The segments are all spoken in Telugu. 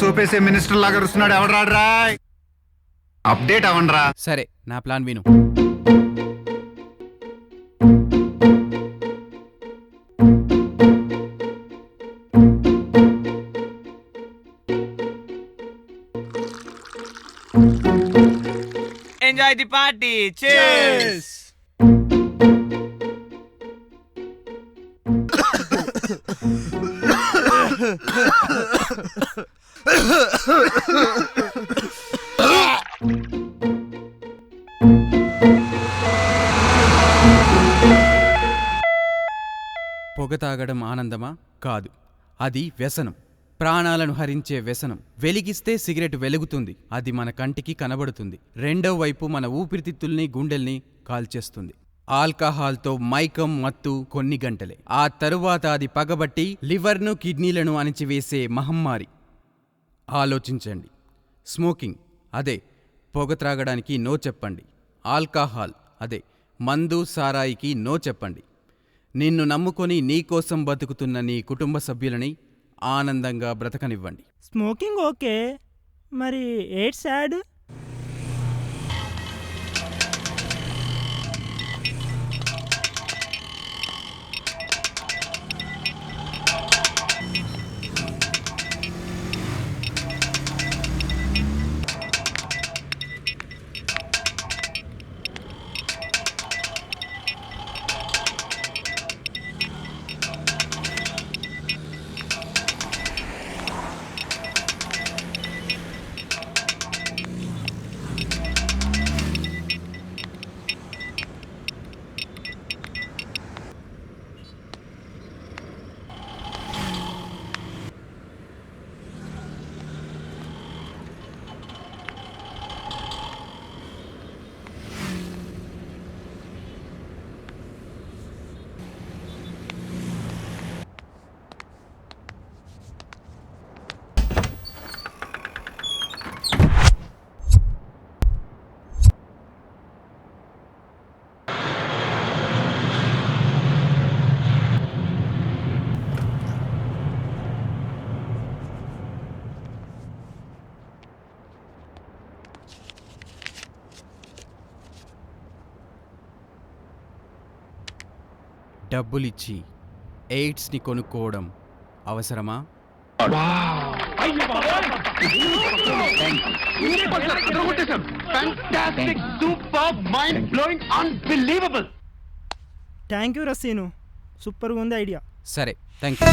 సోపేసే మినిస్టర్ లాగా వస్తున్నాడు ఎవడరాడ్రా అప్డేట్ అవ్వండిరా. సరే నా ప్లాన్ విను. Enjoy the party. Cheers. పొగ తాగడం ఆనందమా? కాదు, అది వ్యసనం. ప్రాణాలను హరించే వ్యసనం. వెలిగిస్తే సిగరెట్ వెలుగుతుంది, అది మన కంటికి కనబడుతుంది. రెండో వైపు మన ఊపిరితిత్తుల్ని, గుండెల్ని కాల్చేస్తుంది. ఆల్కహాల్తో మైకం, మత్తు కొన్ని గంటలే. ఆ తరువాత అది పగబట్టి లివర్ను, కిడ్నీలను అణిచివేసే మహమ్మారి. ఆలోచించండి. స్మోకింగ్, అదే పొగ త్రాగడానికి నో చెప్పండి. ఆల్కహాల్, అదే మందు, సారాయికి నో చెప్పండి. నిన్ను నమ్ముకొని నీకోసం బతుకుతున్న నీ కుటుంబ సభ్యులని ఆనందంగా బ్రతకనివ్వండి. స్మోకింగ్ ఓకే, మరి ఎయిడ్స్ యాడ్? డబ్బులిచ్చి ఎయిడ్స్ని కొనుక్కోవడం అవసరమా? థ్యాంక్ యూ రసీను, సూపర్గా ఉంది ఐడియా. సరే, thank you.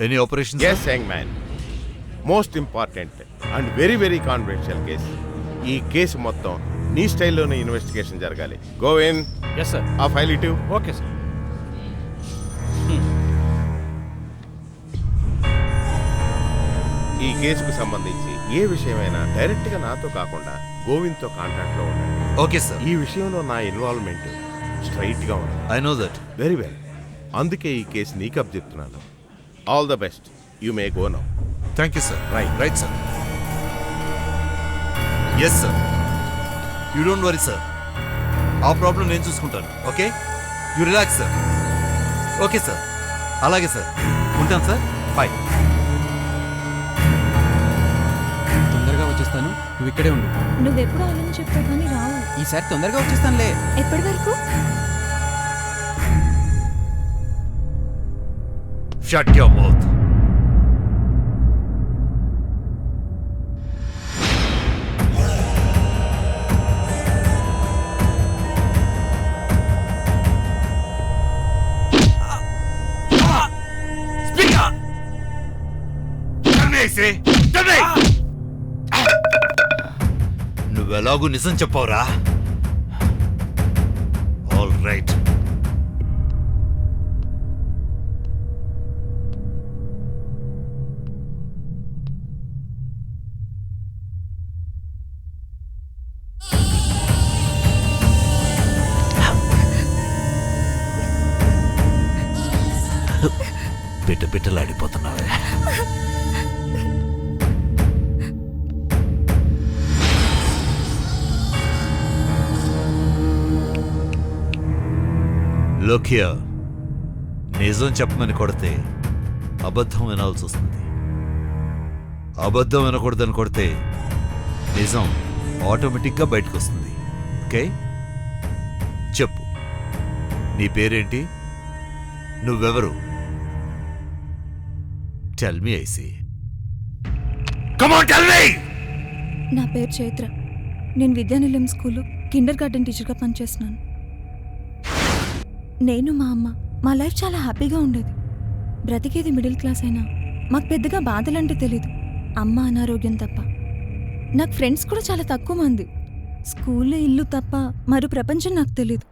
Any operation? Yes young man, most important and very very confidential case. ఈ కేసు మొత్తం నీ స్టైల్లోనే ఇన్వెస్టిగేషన్ జరగాలి. Govind, yes sir. ఆ ఫైల్ ఇటు. Okay sir. ఈ కేసుకు సంబంధించి ఏ విషయమైనా డైరెక్ట్ గా నాతో కాకుండా గోవింద్ తో కాంటాక్ట్ లో ఉండండి. Okay sir. ఈ విషయంలో నా ఇన్వాల్వ్మెంట్ స్ట్రైట్ గా ఉంది. I know that. Very well. అందుకే ఈ కేసు నీకు అప్పచెప్తున్నాను. All the best. You may go now. Thank you sir. Right. Right sir. Yes sir. You don't worry sir, ఆ ప్రాబ్లం నేను చూసుకుంటాను. Okay, you relax sir. Okay sir, అలాగే సార్. ఉంటాను సార్. బాయ్. తొందరగా వచ్చేస్తాను, నువ్వు ఇక్కడే ఉండు. నువ్వెప్పుడు అలానే చెప్తావు కానీ రావు. ఈసారి తొందరగా వచ్చేస్తానులే. ఎప్పటి వరకు? Shut your mouth. నువ్వెలాగూ నిజం చెప్పవురా? All right. పిట్టలాడిపోతున్నావే. లోకియా, నిజం చెప్పమని కొడితే అబద్ధం వినాల్సి వస్తుంది. అబద్ధం వినకూడదని కొడితే నిజం ఆటోమేటిక్గా బయటకు వస్తుంది. ఓకే, చెప్పు, నీ పేరేంటి? నువ్వెవరు? Tell me. I see. Come on, tell me. నా పేరు చైత్ర. నేను విద్యానిలయం స్కూల్లో కిండర్ గార్డెన్ టీచర్గా పనిచేస్తున్నాను. నేను మా అమ్మ మా లైఫ్ చాలా హ్యాపీగా ఉండేది. బ్రతికేది మిడిల్ క్లాస్ అయినా మాకు పెద్దగా బాధలంటే తెలీదు. అమ్మ అనారోగ్యం తప్ప. నాకు ఫ్రెండ్స్ కూడా చాలా తక్కువ మంది. స్కూల్లో ఇల్లు తప్ప మరో ప్రపంచం నాకు తెలీదు.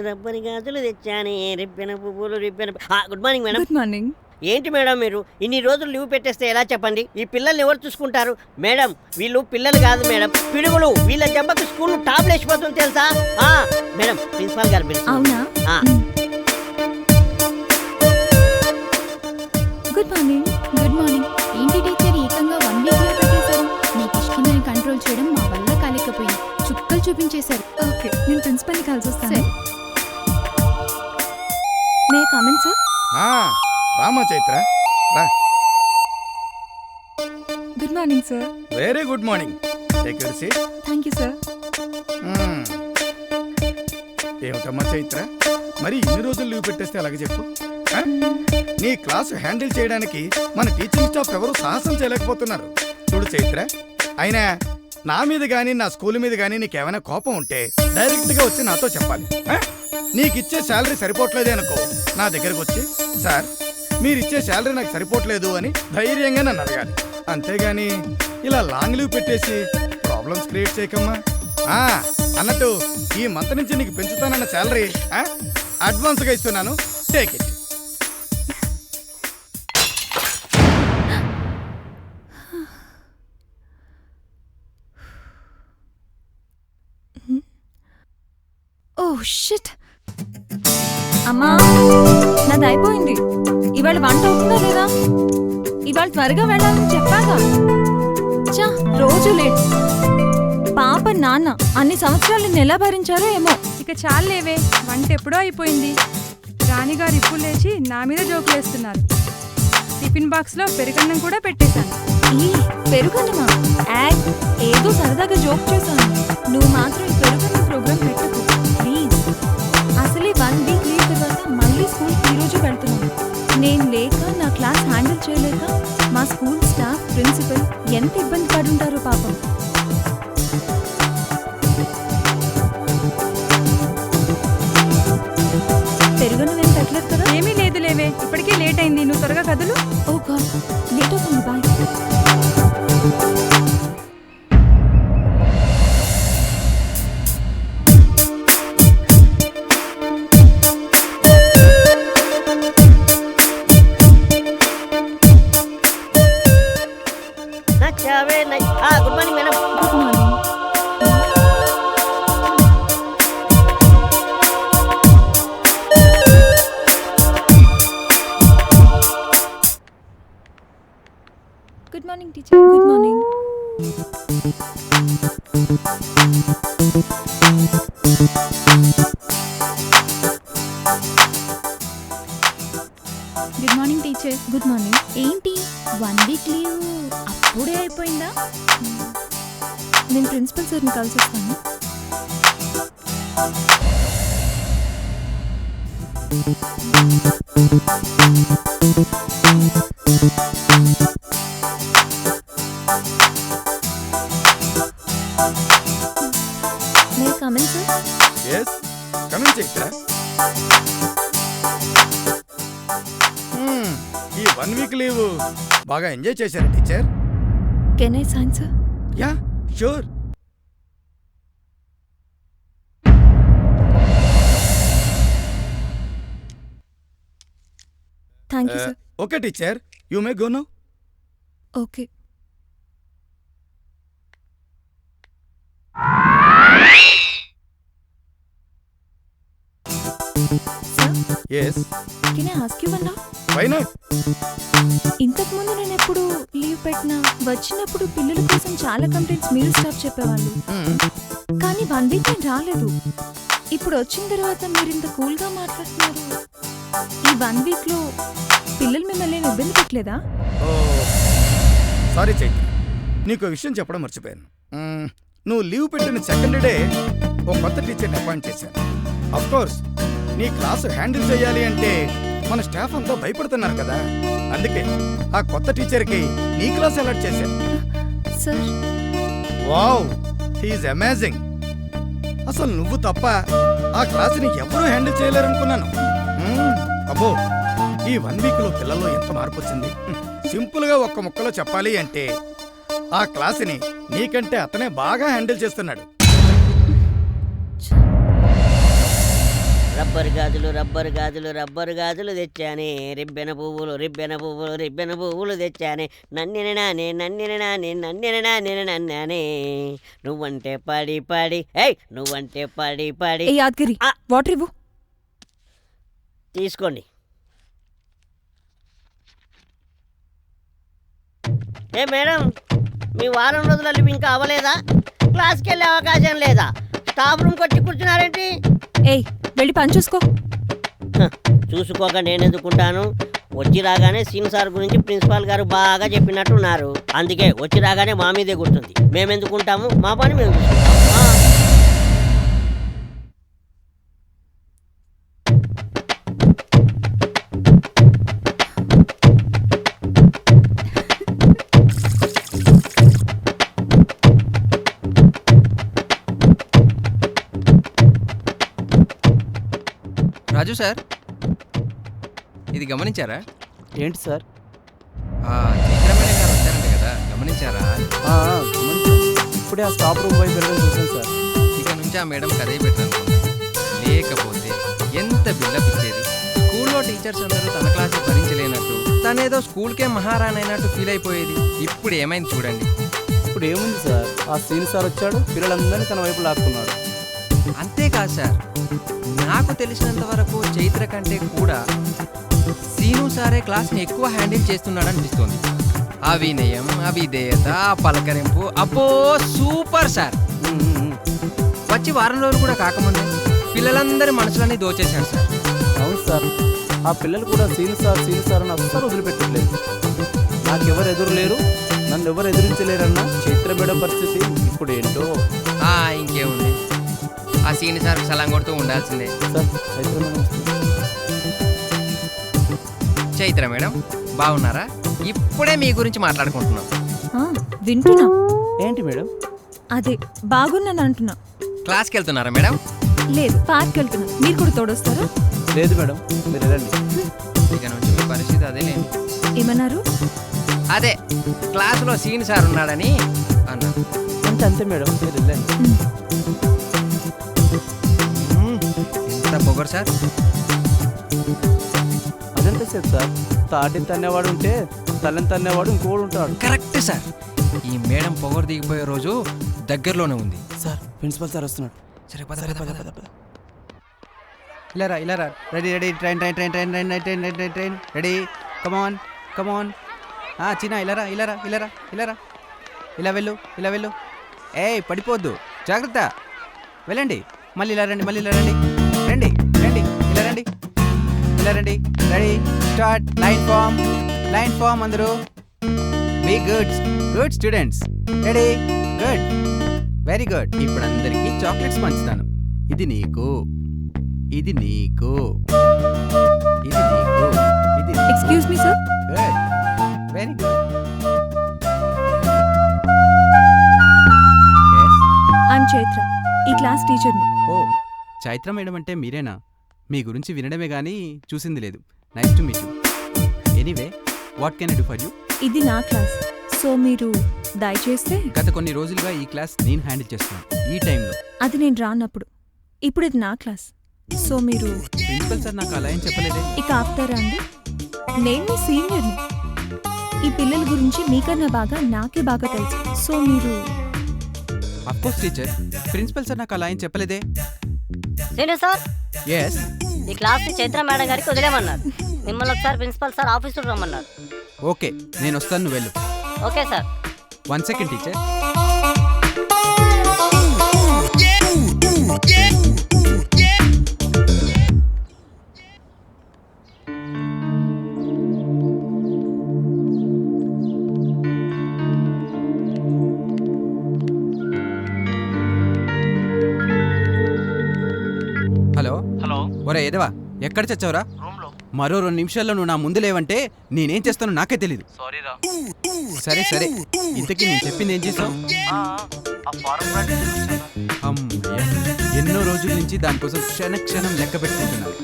రబ్బరి గాజులు తెచ్చానే, రిబ్బెన పువ్వులు ribbon. Good morning madam. Good morning. ఏంటి మేడం మీరు ఇన్ని రోజులు లీవ్ పెట్టేస్తే ఎలా చెప్పండి? ఈ పిల్లల్ని ఎవరు చూసుకుంటారు మేడం? వీళ్ళు పిల్లలు కాదు మేడం, పిడుగులు. వీళ్ళ దెబ్బకు స్కూల్ టాప్ లేచిపోతుంది తెలుసా? మేడం, ప్రిన్సిపాల్ గారు పిలుస్తారు. అవునా? Good morning. Good morning. ఏంటి టీచర్ ఏకంగా 1 వీక్ లో పెట్టేశారు? మీకు ఇష్టమైన కంట్రోల్ చేయడం మా వల్ల కాలేకపోయింది. చుక్కలు చూపించేశారు. ఓకే, నేను ప్రిన్సిపల్ని కలిసి వస్తాను. May come in sir? Rama Chaitra, రా. Good morning sir. Very good morning. Take your seat. Thank you sir. ఏమిటమ్మా చైత్ర, మరి ఇన్ని రోజులు లీవ్ పెట్టేస్తే అలాగే చెప్పు. నీ క్లాసు హ్యాండిల్ చేయడానికి మన టీచింగ్ స్టాఫ్ ఎవరు సాహసం చేయలేకపోతున్నారు. చూడు చైత్ర, అయినా నా మీద గానీ నా స్కూల్ మీద గానీ నీకేమైనా కోపం ఉంటే డైరెక్ట్గా వచ్చి నాతో చెప్పాలి. నీకిచ్చే శాలరీ సరిపోవట్లేదే అనుకో, నా దగ్గరకు వచ్చి సార్ మీరిచ్చే శాలరీ నాకు సరిపోవట్లేదు అని ధైర్యంగా నన్ను అడగాలి. అంతేగాని ఇలా లాంగ్ లీవ్ పెట్టేసి ప్రాబ్లమ్స్ క్రియేట్ చేయకమ్మా. అన్నట్టు ఈ మంత్ నుంచి నీకు పెంచుతానన్న శాలరీ అడ్వాన్స్గా ఇస్తున్నాను, టేక్ ఇట్. Oh shit. అమ్మా, నాది అయిపోయింది. ఇవాళ వంట అవుతుందా లేదా? ఇవాళ త్వరగా వెళ్ళాలని చెప్పాగా. చా, రోజు లేట్. పాప నాన్న అన్ని సంవత్సరాలు నిన్ను ఎలా భరించారో ఏమో. ఇక చాలేవే, వంట ఎప్పుడో అయిపోయింది. రాణిగారు ఇప్పుడు లేచి నా మీద జోకులేస్తున్నారు. టిఫిన్ బాక్స్లో పెరుగన్నం కూడా పెట్టేశాను. ఈ పెరుగన్నమా? ఏదో సరదాగా జోక్ చేశాను. నువ్వు మాత్రం ఈ పెరుగన్న ప్రోగ్రామ్ పెట్టకు ప్లీజ్. అసలే 1 వీక్ లీవ్ తర్వాత మళ్ళీ స్కూల్కి ఈరోజు వెళ్తున్నాను. నేను లేక నా క్లాస్ హ్యాండిల్ చేయలేక మా స్కూల్ స్టాఫ్, ప్రిన్సిపల్ ఎంత ఇబ్బంది పడుంటారో పాపం. పెరుగన్నం ఏం పెట్టలేదు కదా? ఏమీ లేదు లేవే, ఇప్పటికే లేట్ అయింది. నువ్వు త్వరగా కదులు. ఓ గాడ్, లేట్ అవుతుంది. Bye. Good morning madam. Good morning. Good morning teacher. Good morning. Good morning teacher. Good morning. ఏంటి 1 వీక్ లీవ్ అప్పుడే అయిపోయిందా? నేను ప్రిన్సిపల్ సార్ని కలిసి వస్తాను. May come in sir? Yes, coming Chaitra. ఈ 1 వీక్ లీవ్ బాగా ఎంజాయ్ చేశారు teacher. Can I sign sir? Yeah, sure. Thank you sir. Okay teacher, you may go now. Okay. Sir, yes, can I ask you one now? Why not? ఇంతకు ముందు నేను ఎప్పుడు లీవ్ పెట్టినా వచ్చినప్పుడు పిల్లల కోసం చాలా కంప్లైంట్స్ మీరు స్టాఫ్ చెప్పేవాళ్ళు. కానీ 1 వీక్ నేను రాలేదు. ఇప్పుడు వచ్చిన తర్వాత మీరు ఇంత కూల్గా మాట్లాడుతున్నారు. ఈ 1 వీక్లో పిల్లలు మిమ్మల్ని ఏమి ఇబ్బంది పెట్టలేదా? సారీ చైత్ర, నీకు విషయం చెప్పడం మర్చిపోయాను. నువ్వు లీవ్ పెట్టిన సెకండ్ డే ఒక కొత్త టీచర్ని అపాయింట్ చేశాను. అఫ్ కోర్స్ నీ క్లాసు హ్యాండిల్ చేయాలి అంటే మన స్టాఫ్ అంతా భయపడుతున్నారు కదా, అందుకే ఆ కొత్త టీచర్కి నీ క్లాస్ అలాట్ చేశాను. Sir, wow, he is amazing. అసలు నువ్వు తప్ప ఆ క్లాసుని ఎవరూ హ్యాండిల్ చేయలేరనుకున్నాను. అబ్బో, ఈ 1 వీక్లో పిల్లల్లో ఎంత మార్పు వచ్చింది. సింపుల్గా ఒక్క ముక్కలో చెప్పాలి అంటే ఆ క్లాసుని నీకంటే అతనే బాగా హ్యాండిల్ చేస్తున్నాడు. రబ్బర్ గాజులు రబ్బర్ గాజులు రబ్బర్ గాజులు తెచ్చానే, రిబ్బెన పువ్వులు రిబ్బెన పువ్వులు రిబ్బెన పువ్వులు తెచ్చానే, నన్నిన నానే నన్నిన నానే నన్నిన నానే నన్నానే, నువ్వంటే పాడి పాడి నువ్వంటే పాడి పాడి. ఏ యాద్గిరి, వాటర్ ఇవ్వు. తీసుకోండి. ఏ మేడం, మీ వారం రోజుల లీవ్ ఇంకా అవ్వలేదా? క్లాస్కి వెళ్ళే అవకాశం లేదా? స్టాఫ్ రూమ్కి వచ్చి కూర్చున్నారేంటి? ఏయ్, వెళ్ళి పని చూసుకో. చూసుకోక నేనెందుకుంటాను? వచ్చి రాగానే సీన్ సార్ గురించి ప్రిన్సిపాల్ గారు బాగా చెప్పినట్టున్నారు. అందుకే వచ్చి రాగానే మా మీదే గుర్తుంది. మేమెందుకుంటాము, మా పని మేము చూసుకుంటాము. రాజు సార్, ఇది గమనించారా? ఏంటి సార్? చైత్ర మేడం గారు వచ్చారంట కదా, గమనించారా? ఇప్పుడే ఆ స్టాఫ్ రూమ్ వైపు వెళ్ళడం చూసాను సార్. ఇక నుంచి ఆ మేడం కదే పెట్టాను. లేకపోతే ఎంత బిల్డప్ ఇచ్చేది. స్కూల్లో టీచర్స్ అందరూ తన క్లాసు భరించలేనట్టు, తనేదో స్కూల్కే మహారాణి అయినట్టు ఫీల్ అయిపోయేది. ఇప్పుడు ఏమైంది చూడండి. ఇప్పుడు ఏముంది సార్, ఆ సీన్ సార్ వచ్చాడు, పిల్లలందరినీ తన వైపు లాక్కున్నాడు. అంతేకాదు సార్, నాకు తెలిసినంత వరకు చైత్ర కంటే కూడా సీను సారే క్లాస్ని ఎక్కువ హ్యాండిల్ చేస్తున్నాడు అనిపిస్తుంది. ఆ వినయం, ఆ విధేయత, ఆ పలకరింపు, అబ్బో సూపర్ సార్. వచ్చి వారం రోజులు కూడా కాకముందే పిల్లలందరి మనసులన్నీ దోచేశాడు సార్. అవును సార్, ఆ పిల్లలు కూడా సీన్ సార్ అని అస్సలు వదిలిపెట్టట్లేదు. నాకెవరు ఎదురు లేరు, నన్ను ఎవరు ఎదిరించలేరన్న చైత్ర మేడం పరిస్థితి ఇప్పుడు ఏంటో. ఇంకేముంది, ఆ సీని సార్ సలాం కొడుతూ ఉండాల్సిందే. సార్ చైత్ర మేడం వస్తుంది. చైత్ర మేడం బాగున్నారా? ఇప్పుడే మీ గురించి మాట్లాడుకుంటున్నాం. వింటున్నా. ఏంటి మేడం? అదే బాగున్నాను అంటున్నా. క్లాస్కి వెళ్తున్నారా మేడం? లేదు, పార్క్ వెళ్తున్నా. మీరు కూడా తోడొస్తారా? లేదు మేడం, మీరు వెళ్ళండి. ఇక నుంచి మీ పరిస్థితి అదే లేదు. ఏమన్నారు? అదే క్లాసులో సీని సార్ ఉన్నాడని అన్నారు. అంతే మేడం, మీరు వెళ్ళండి. ఎంత పొగరు సార్. అదంతే సార్, తాటిని తన్నేవాడు ఉంటే తల్లని తన్నేవాడు ఇంకోడు ఉంటాడు. Correct sir. ఈ మేడం పొగరు దిగిపోయే రోజు దగ్గరలోనే ఉంది. సార్ ప్రిన్సిపల్ సార్ వస్తున్నాడు. సరే పద పద పద పద. ఇలా రా రెడీ ట్రైన్ రెడీ కమాన్ చిన్న ఇలా రా ఇలా వెళ్ళు ఏయ్ పడిపోద్దు, జాగ్రత్త. వెళ్ళండి, మళ్ళీ ఇలా రండి రండి ఇలా రండి. Ready start. లైన్ ఫామ్ అందరూ. Be good students. Ready good, very good. ఇప్పుడు అందరికీ చాక్లెట్స్ పంచుతాను. ఇది నీకు. Excuse me sir. Good, very good. I'm Chaitra, ఈ క్లాస్ టీచర్ని. ఓ, చైత్ర మేడం అంటే మీరేనా? మీ గురించి వినడమే గానీ చూసింది లేదు. Nice to meet you. Anyway, what can I do for you? ఇది నా క్లాస్, సో మీరు దయచేస్తే. గత కొన్ని రోజులుగా ఈ క్లాస్ నేను హ్యాండిల్ చేస్తున్నాను. ఈ టైంలో అది నేను రానప్పుడు. ఇప్పుడు ఇది నా క్లాస్, సో మీరు. ప్రిన్సిపల్ సార్ నాకు అలా ఏం చెప్పలేదే. ఇక ఆపుతారా అండి? నేను మీ సీనియర్ని. ఈ పిల్లల గురించి మీకన్నా బాగా నాకే బాగా తెలుసు, సో మీరు. అఫ్కోర్స్ టీచర్, ప్రిన్సిపల్ సార్ నాకు అలా ఏం చెప్పలేదే. సీనియర్ సార్, ఎస్, ఈ క్లాస్ చైత్ర మేడం గారికి వదిలేమన్నారు. మిమ్మల్ని ఒకసారి ప్రిన్సిపల్ సార్ ఆఫీసులో రమ్మన్నారు. ఓకే, నేను వస్తాను, నువ్వు వెళ్ళు. Okay sir. 1 second teacher. Hello. ఒరే ఎదవా, ఎక్కడ చచ్చావురా? మరో 2 నిమిషాల్లో నువ్వు నా ముందు లేవంటే నేనేం చేస్తానో నాకే తెలీదు. సరే, ఇంతకీ నేను చెప్పింది ఏం చేసావు? అమ్మయ్య, ఎన్నో రోజుల నుంచి దానికోసం క్షణం లెక్క పెట్టుకుంటున్నాను.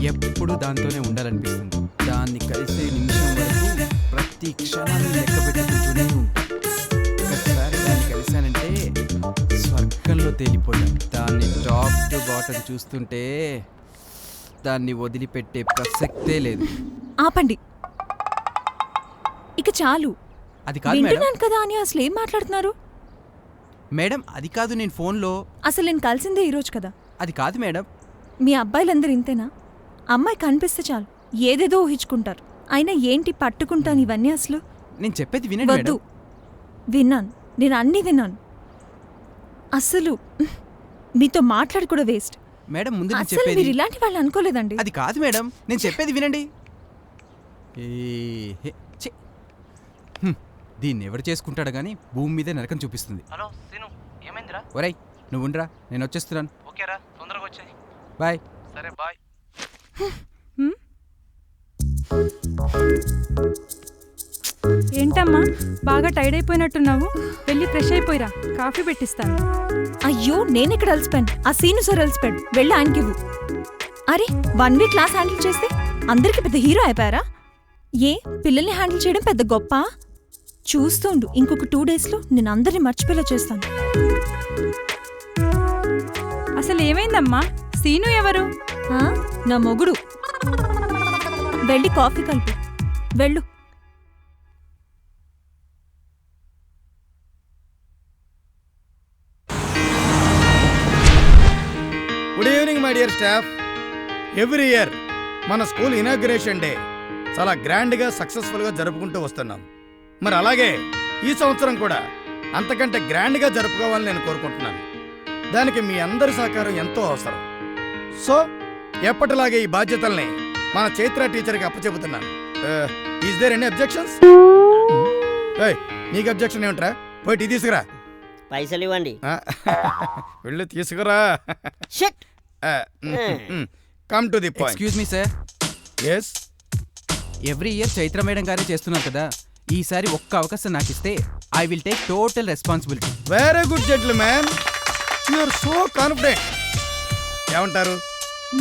ఎప్పుడు దాంతోనే ఉండాలనిపిస్తుంది. దాన్ని కలిసే నిమిషం వరకు ప్రతి క్షణాన్ని లెక్క పెట్టుకుంటూనే ఉంటాను. ఒకసారి దాన్ని కలిశానంటే స్వర్గంలో తేలిపోయాను. దాన్ని టాప్ టు బాటమ్ చూస్తుంటే దాన్ని వదిలిపెట్టే ప్రసక్తే లేదు. ఆపండి, ఇక చాలు. అది కాదు మేడం. వింటున్నాను కదా అని అసలు ఏం మాట్లాడుతున్నారు? మేడం అది కాదు, నేను ఫోన్లో. అసలు నేను కలిసిందే ఈరోజు కదా. అది కాదు మేడం. మీ అబ్బాయిలందరూ ఇంతేనా? అమ్మాయి కనిపిస్తే చాలు ఏదేదో ఊహించుకుంటారు. అయినా ఏంటి పట్టుకుంటాను ఇవన్నీ? అసలు నేను చెప్పేది వినండి వద్దు. మేడం. విన్నాను, నేను అన్నీ విన్నాను. అసలు మీతో మాట్లాడి కూడా వేస్ట్. మేడం ముందు నేను అసలు చెప్పేది. మీరు ఇలాంటి వాళ్ళు అనుకోలేదండి. అది కాదు మేడం, నేను చెప్పేది వినండి. దీన్ని ఎవరు చేసుకుంటాడు గానీ భూమి మీదే నరకం చూపిస్తుంది. హలో సీను, ఏమైందిరా? ఒరేయ్ నువ్వు ఉండరా, నేను వచ్చేస్తున్నాను. ఓకేరా, తొందరగా వచ్చాయి. బాయ్. సరే బాయ్. ఏంటమ్మా బాగా టైర్డ్ అయిపోయినట్టున్నావు? వెళ్ళి ఫ్రెష్ అయిపోయిరా, కాఫీ పెట్టిస్తాను. అయ్యో, నేనెక్కడ అలసిపోయాను? ఆ సీను సార్ అలసిపోయాడు, వెళ్ళి ఆయనకివ్వు. అరే, 1 వీక్ క్లాస్ హ్యాండిల్ చేస్తే అందరికి పెద్ద హీరో అయిపోయారా? ఏ పిల్లల్ని హ్యాండిల్ చేయడం పెద్ద గొప్ప? చూస్తుండు, ఇంకొక 2 డేస్లో నేను అందరినీ మర్చిపోయేలా చేస్తాను. అసలు ఏమైందమ్మా? సీను ఎవరు? నా మొగుడు. వెళ్ళి కాఫీ కలిపి వెళ్ళు. Good evening my dear staff. Every year మన స్కూల్ ఇనాగ్రేషన్ డే చాలా గ్రాండ్గా సక్సెస్ఫుల్గా జరుపుకుంటూ వస్తున్నాం. మరి అలాగే ఈ సంవత్సరం కూడా అంతకంటే గ్రాండ్గా జరుపుకోవాలని నేను కోరుకుంటున్నాను. దానికి మీ అందరి సహకారం ఎంతో అవసరం. సో ఎప్పటిలాగే ఈ బాధ్యతల్ని మన చైత్ర టీచర్కి అప్పచెబుతున్నాను. Is there any objections? నీకు అబ్జెక్షన్ ఏమిట్రా? పోయి టీ తీసుకురా. పైసలు ఇవ్వండి. వెళ్ళి తీసుకురా. Shut. Come to the point. Excuse me sir. Yes. Every year Chaitra madam గారే చేస్తున్నారు కదా, ఈసారి ఒక్క అవకాశం నాకు ఇస్తే I will take total responsibility. Very good gentlemen, you are so confident. ఏమంటారు?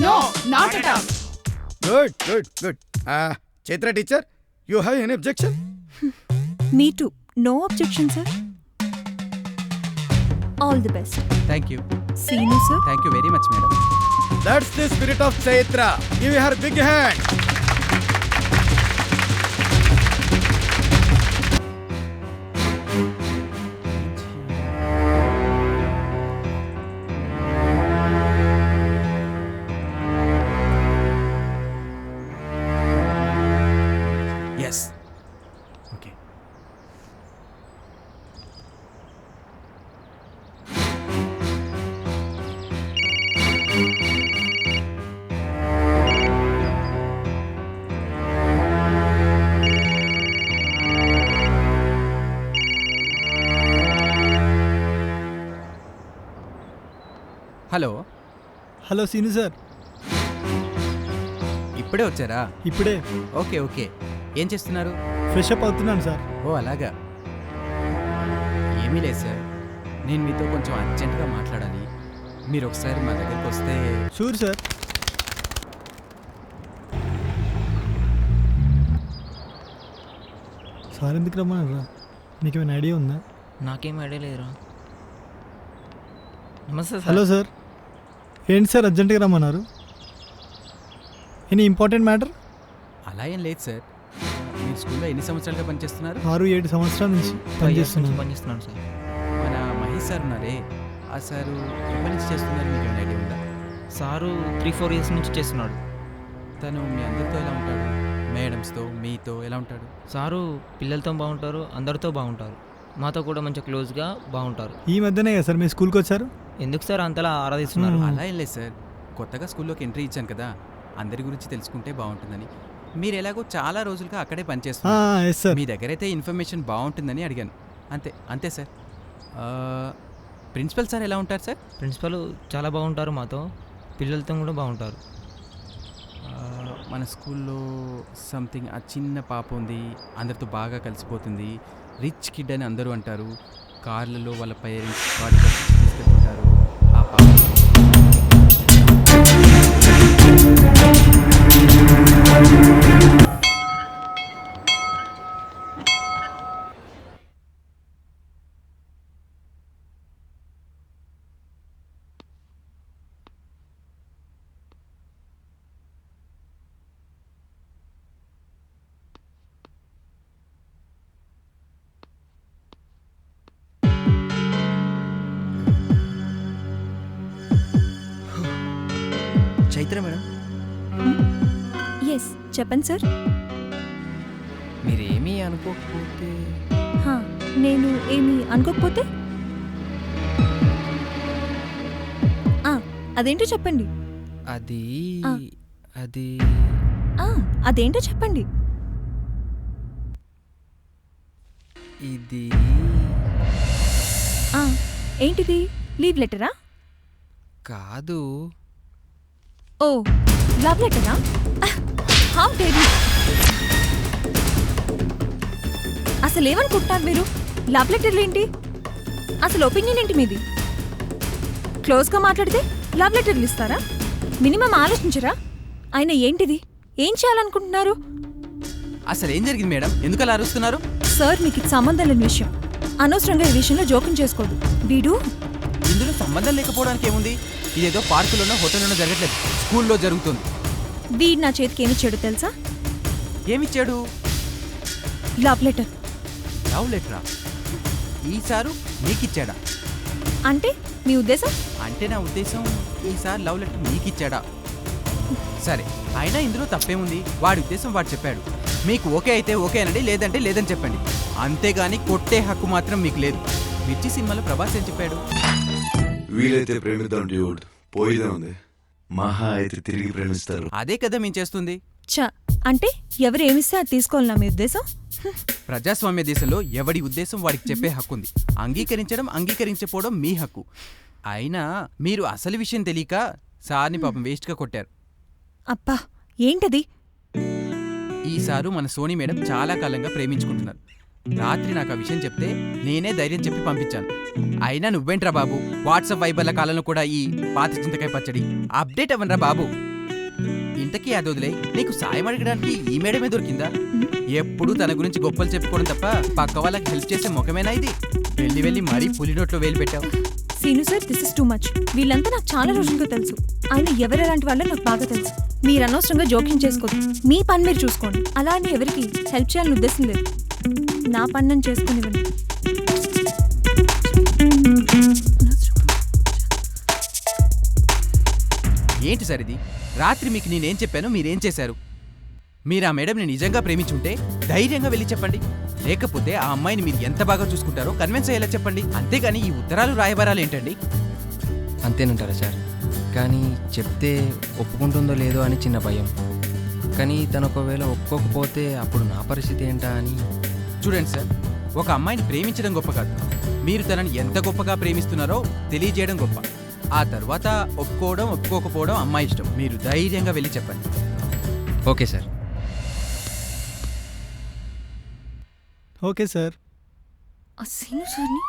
No, not at all. Good good good. Chaitra teacher, you have any objection? Me too. No objection sir. All the best. Thank you. See you sir. Thank you very much madam. That's the spirit of Chaitra. Give her big hand. Yes. Okay. Hello. Hello Seenu sir. ఇప్పుడే వచ్చారా? ఇప్పుడే. Okay okay. ఏం చేస్తున్నారు? ఫ్రెష్ అప్ అవుతున్నాను సార్. ఓ అలాగా. ఏమీ లేదు సార్, నేను మీతో కొంచెం అర్జెంటుగా మాట్లాడాలి. మీరు ఒకసారి మా దగ్గరికి వస్తే. Sure sir. సార్ ఎందుకు రమ్మన్నారా? నీకేమైనా ఐడియా ఉందా? నాకేం ఐడియా లేదురా. నమస్తే సార్. Hello sir. ఏంటి సార్ అర్జెంటుగా రమ్మన్నారు? Any important matter? అలా ఏం లేదు సార్. మీరు స్కూల్లో ఎన్ని సంవత్సరాలుగా పనిచేస్తున్నారు? 6-7 సంవత్సరాల నుంచి పనిచేస్తున్నాను సార్. మన మహేష్ సార్ ఉన్నారే, ఆ సారు ఎప్పటి నుంచి చేస్తున్నారు, మీకు ఏమైనా ఐడియా ఉందా? సారు 3-4 ఇయర్స్ నుంచి చేస్తున్నాడు. తను మీ అందరితో ఎలా ఉంటాడు? మేడమ్స్తో, మీతో ఎలా ఉంటాడు? సారు పిల్లలతో బాగుంటారు, అందరితో బాగుంటారు. మాతో కూడా మంచిగా క్లోజ్గా బాగుంటారు. ఈ మధ్యనే కదా సార్ మీ స్కూల్కి వచ్చారు? ఎందుకు సార్ అంతలా ఆరాధిస్తున్నారు? అలా ఏం లేదు సార్, కొత్తగా స్కూల్లోకి ఎంట్రీ ఇచ్చాను కదా, అందరి గురించి తెలుసుకుంటే బాగుంటుందని. మీరు ఎలాగో చాలా రోజులుగా అక్కడే పనిచేస్తున్నారు, మీ దగ్గర అయితే ఇన్ఫర్మేషన్ బాగుంటుందని అడిగాను. అంతే అంతే సార్. ప్రిన్సిపల్ సార్ ఎలా ఉంటారు సార్? ప్రిన్సిపల్ చాలా బాగుంటారు, మాతో పిల్లలతో కూడా బాగుంటారు. మన స్కూల్లో సంథింగ్ ఆ చిన్న పాప ఉంది, అందరితో బాగా కలిసిపోతుంది, రిచ్ కిడ్ అని అందరూ అంటారు. కార్లలో వాళ్ళ పేరెంట్స్ వాడి తీసుకెళ్తుంటారు. ఆ పాప చైత్ర మేడం. ఎస్ చెప్పండి సార్. మీరేమీ అనుకోకపోతే. నేను ఏమీ అనుకోకపోతే అదేంటో చెప్పండి. అది అది అదేంటో చెప్పండి. ఇది ఏంటిది? లీవ్ లెటరా? కాదు. ఓ లవ్ లెటరా? How dare you! అసలు ఏమనుకుంటున్నారు మీరు? లవ్ లెటర్లు ఏంటి? అసలు ఒపీనియన్ ఏంటి మీది? క్లోజ్గా మాట్లాడితే లవ్ లెటర్లు ఇస్తారా? మినిమం ఆలోచించరా? అయినా ఏంటిది? ఏం చేయాలనుకుంటున్నారు? అసలు ఏం జరిగింది మేడం, ఎందుకు అలా అరుస్తున్నారు? సార్ మీకు ఇది సంబంధం లేని విషయం, అనవసరంగా ఈ విషయంలో జోక్యం చేసుకోదు. వీడు ఇందులో సంబంధం లేకపోవడానికి ఏముంది? ఇదేదో పార్కులోనో హోటల్లోనో జరగట్లేదు, స్కూల్లో జరుగుతుంది. వీడు నా చేతికి ఏమిచ్చాడు తెలుసా? ఏమిచ్చాడు? Love letter. లవ్ లెటరా? ఈసారు నీకిచ్చాడా? అంటే మీ ఉద్దేశం? అంటే నా ఉద్దేశం ఈసారి లవ్ లెటర్ నీకిచ్చాడా. సరే, అయినా ఇందులో తప్పేముంది, వాడి ఉద్దేశం వాడు చెప్పాడు. మీకు ఓకే అయితే ఓకే అనండి, లేదంటే లేదని చెప్పండి. అంతేగాని కొట్టే హక్కు మాత్రం మీకు లేదు. మిర్చి సినిమాలో ప్రభాస్ ఏం చెప్పాడు? వీలైతే ప్రేమిద్దాం డ్యూడ్. పోయిదే ఉంది, మహా అయితే తిరిగి ప్రేమిస్తారు. అదే కదా మేము చేస్తుంది. చ అంటే ఎవరు ఏమిస్తే అది తీసుకోవాలన్నా మీ ఉద్దేశం? ప్రజాస్వామ్య దేశంలో ఎవడి ఉద్దేశం వాడికి చెప్పే హక్కు ఉంది. అంగీకరించడం అంగీకరించకపోవడం మీ హక్కు. అయినా మీరు అసలు విషయం తెలియక సార్ని పాపం వేస్ట్గా కొట్టారు. అబ్బా ఏంటది? ఈసారు మన సోనీ మేడం చాలా కాలంగా ప్రేమించుకుంటున్నారు. రాత్రి నాకు ఆ విషయం చెప్తే నేనే ధైర్యం చెప్పి పంపించాను. అయినా నువ్వేంట్రా బాబు, వాట్సాప్ వైబర్ల కాలంలో కూడా ఈ పాత చింతకాయ పచ్చడి అప్డేట్ అవ్వనరా బాబు. ఇంతకీ అది వదిలే, నీకు సాయం అడగడానికి ఈ మేడమే దొరికిందా? ఎప్పుడూ తన గురించి గొప్పలు చెప్పుకోవడం తప్ప పక్క వాళ్ళకి హెల్ప్ చేసే ముఖమేనా ఇది? వెళ్ళి వెళ్ళి మరీ పులి నోట్లో వేలు పెట్టావు. Seenu sir, this is too much. వీళ్ళంతా నాకు చాలా రోజులుగా తెలుసు. ఆయన ఎవరెలాంటి వాళ్ళో నాకు బాగా తెలుసు. మీరు అనవసరంగా జోక్యం చేసుకోండి. మీ పని మీరు చూసుకోండి. అలా అని ఎవరికి హెల్ప్ చేయాలని ఉద్దేశం లేదు. నా పని నేను చేసుకునివ్వండి. ఏంటి సార్ ఇది? రాత్రి మీకు నేనేం చెప్పాను, మీరేం చేశారు? మీరు ఆ మేడంని నిజంగా ప్రేమించుంటే ధైర్యంగా వెళ్ళి చెప్పండి. లేకపోతే ఆ అమ్మాయిని మీరు ఎంత బాగా చూసుకుంటారో కన్విన్స్ అయ్యేలా చెప్పండి. అంతేగాని ఈ ఉత్తరాలు రాయబారాలు ఏంటండి? అంతేనంటారా సార్? కానీ చెప్తే ఒప్పుకుంటుందో లేదో అని చిన్న భయం. కానీ తను ఒకవేళ ఒప్పుకోకపోతే అప్పుడు నా పరిస్థితి ఏంటా అని. చూడండి సార్, ఒక అమ్మాయిని ప్రేమించడం గొప్ప కాదు, మీరు తనని ఎంత గొప్పగా ప్రేమిస్తున్నారో తెలియజేయడం గొప్ప. ఆ తర్వాత ఒప్పుకోవడం ఒప్పుకోకపోవడం అమ్మాయి ఇష్టం. మీరు ధైర్యంగా వెళ్ళి చెప్పండి. Okay sir. Okay sir. ఆ సీను సార్ని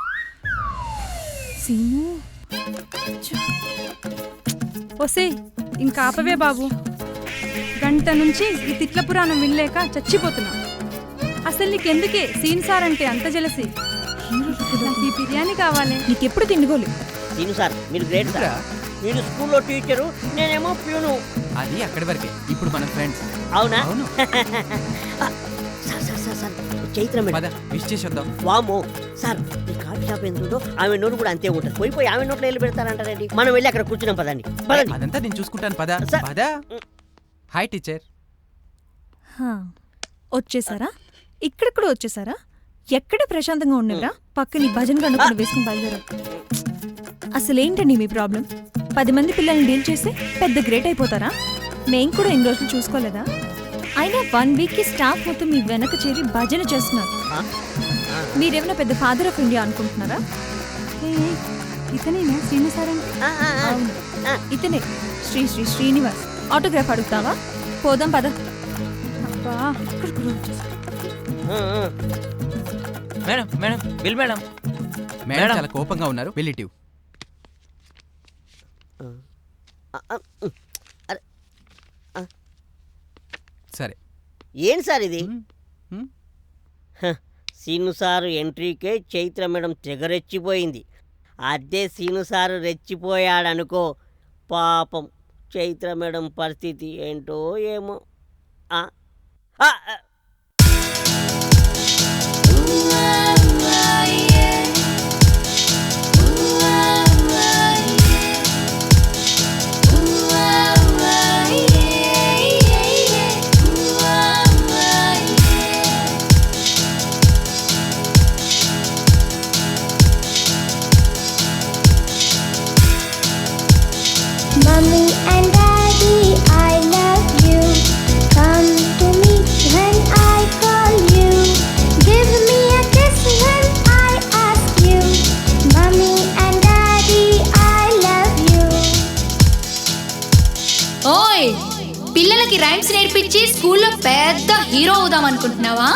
సీను వసే ఇంకా ఆపవే బాబు. గంట నుంచి ఈ తిట్ల పురాణం వినలేక చచ్చిపోతున్నా. అసలు నీకెందుకే సీన్ సార్ అంటే అంత జలసి? నాకు ఈ బిర్యానీ కావాలి. నీకెప్పుడు తిండిగోలు. సీను సార్ మీరు గ్రేట్ సార్. మీరు స్కూల్లో టీచరు, నేనేమో ప్యూను. అది అక్కడి వరకే. ఇప్పుడు మన ఫ్రెండ్స్. అవునా? అవును. Sir sir sir sir Chaitra madam. Wish చేసేద్దాం. వామో సార్, ఈ కాఫీ షాప్ ఎంత ఉందో ఆమె నోరు కూడా అంతే ఉంటుంది. పోయి ఆమె నోట్లో వెళ్ళి పెడతారంటారండి. మనం వెళ్ళి అక్కడ కూర్చున్నాం పదండి. పదండి. అదంతా నేను చూసుకుంటాను. పదా పదా. Hi teacher. వచ్చేసారా? ఇక్కడ కూడా వచ్చేసారా? ఎక్కడ ప్రశాంతంగా ఉండేవరా? పక్కని భజన గంట కూడా వేసుకుని బయలుదేరా. అసలేంటండి మీ ప్రాబ్లం? 10 మంది పిల్లల్ని డీల్ చేస్తే పెద్ద గ్రేట్ అయిపోతారా? మేం కూడా ఇన్ని రోజులు చూసుకోలేదా? అయినా 1 వీక్కి స్టాఫ్ మొత్తం మీ వెనక చేరి భజన చేస్తున్నారు. మీరేమైనా పెద్ద ఫాదర్ ఆఫ్ ఇండియా అనుకుంటున్నారా? ఇతనేనా శ్రీను సార్ అంటే? అవును, ఇతనే శ్రీ శ్రీ శ్రీనివాస్. ఆటోగ్రాఫ్ అడుగుతావా? పోదాం పద. అబ్బా ఇక్కడ కూడా వచ్చేసా. Madam madam bill madam. Madam చాలా కోపంగా ఉన్నారు. వెళ్ళిటివ్. సరే. ఏం సార్ ఇది? సీను సారు ఎంట్రీకే చైత్ర మేడం తెగరెచ్చిపోయింది. అదే సీను సారు రెచ్చిపోయాడనుకో, పాపం చైత్ర మేడం పరిస్థితి ఏంటో ఏమో. Mommy and Daddy, I love you. Come to me when I call you. Give me a kiss when I ask you. Mommy and Daddy, I love you. ఓయ్, పిల్లలకి రైమ్స్ నేర్పించి స్కూల్లో పెద్ద హీరో అవుదాం అనుకుంటున్నావా?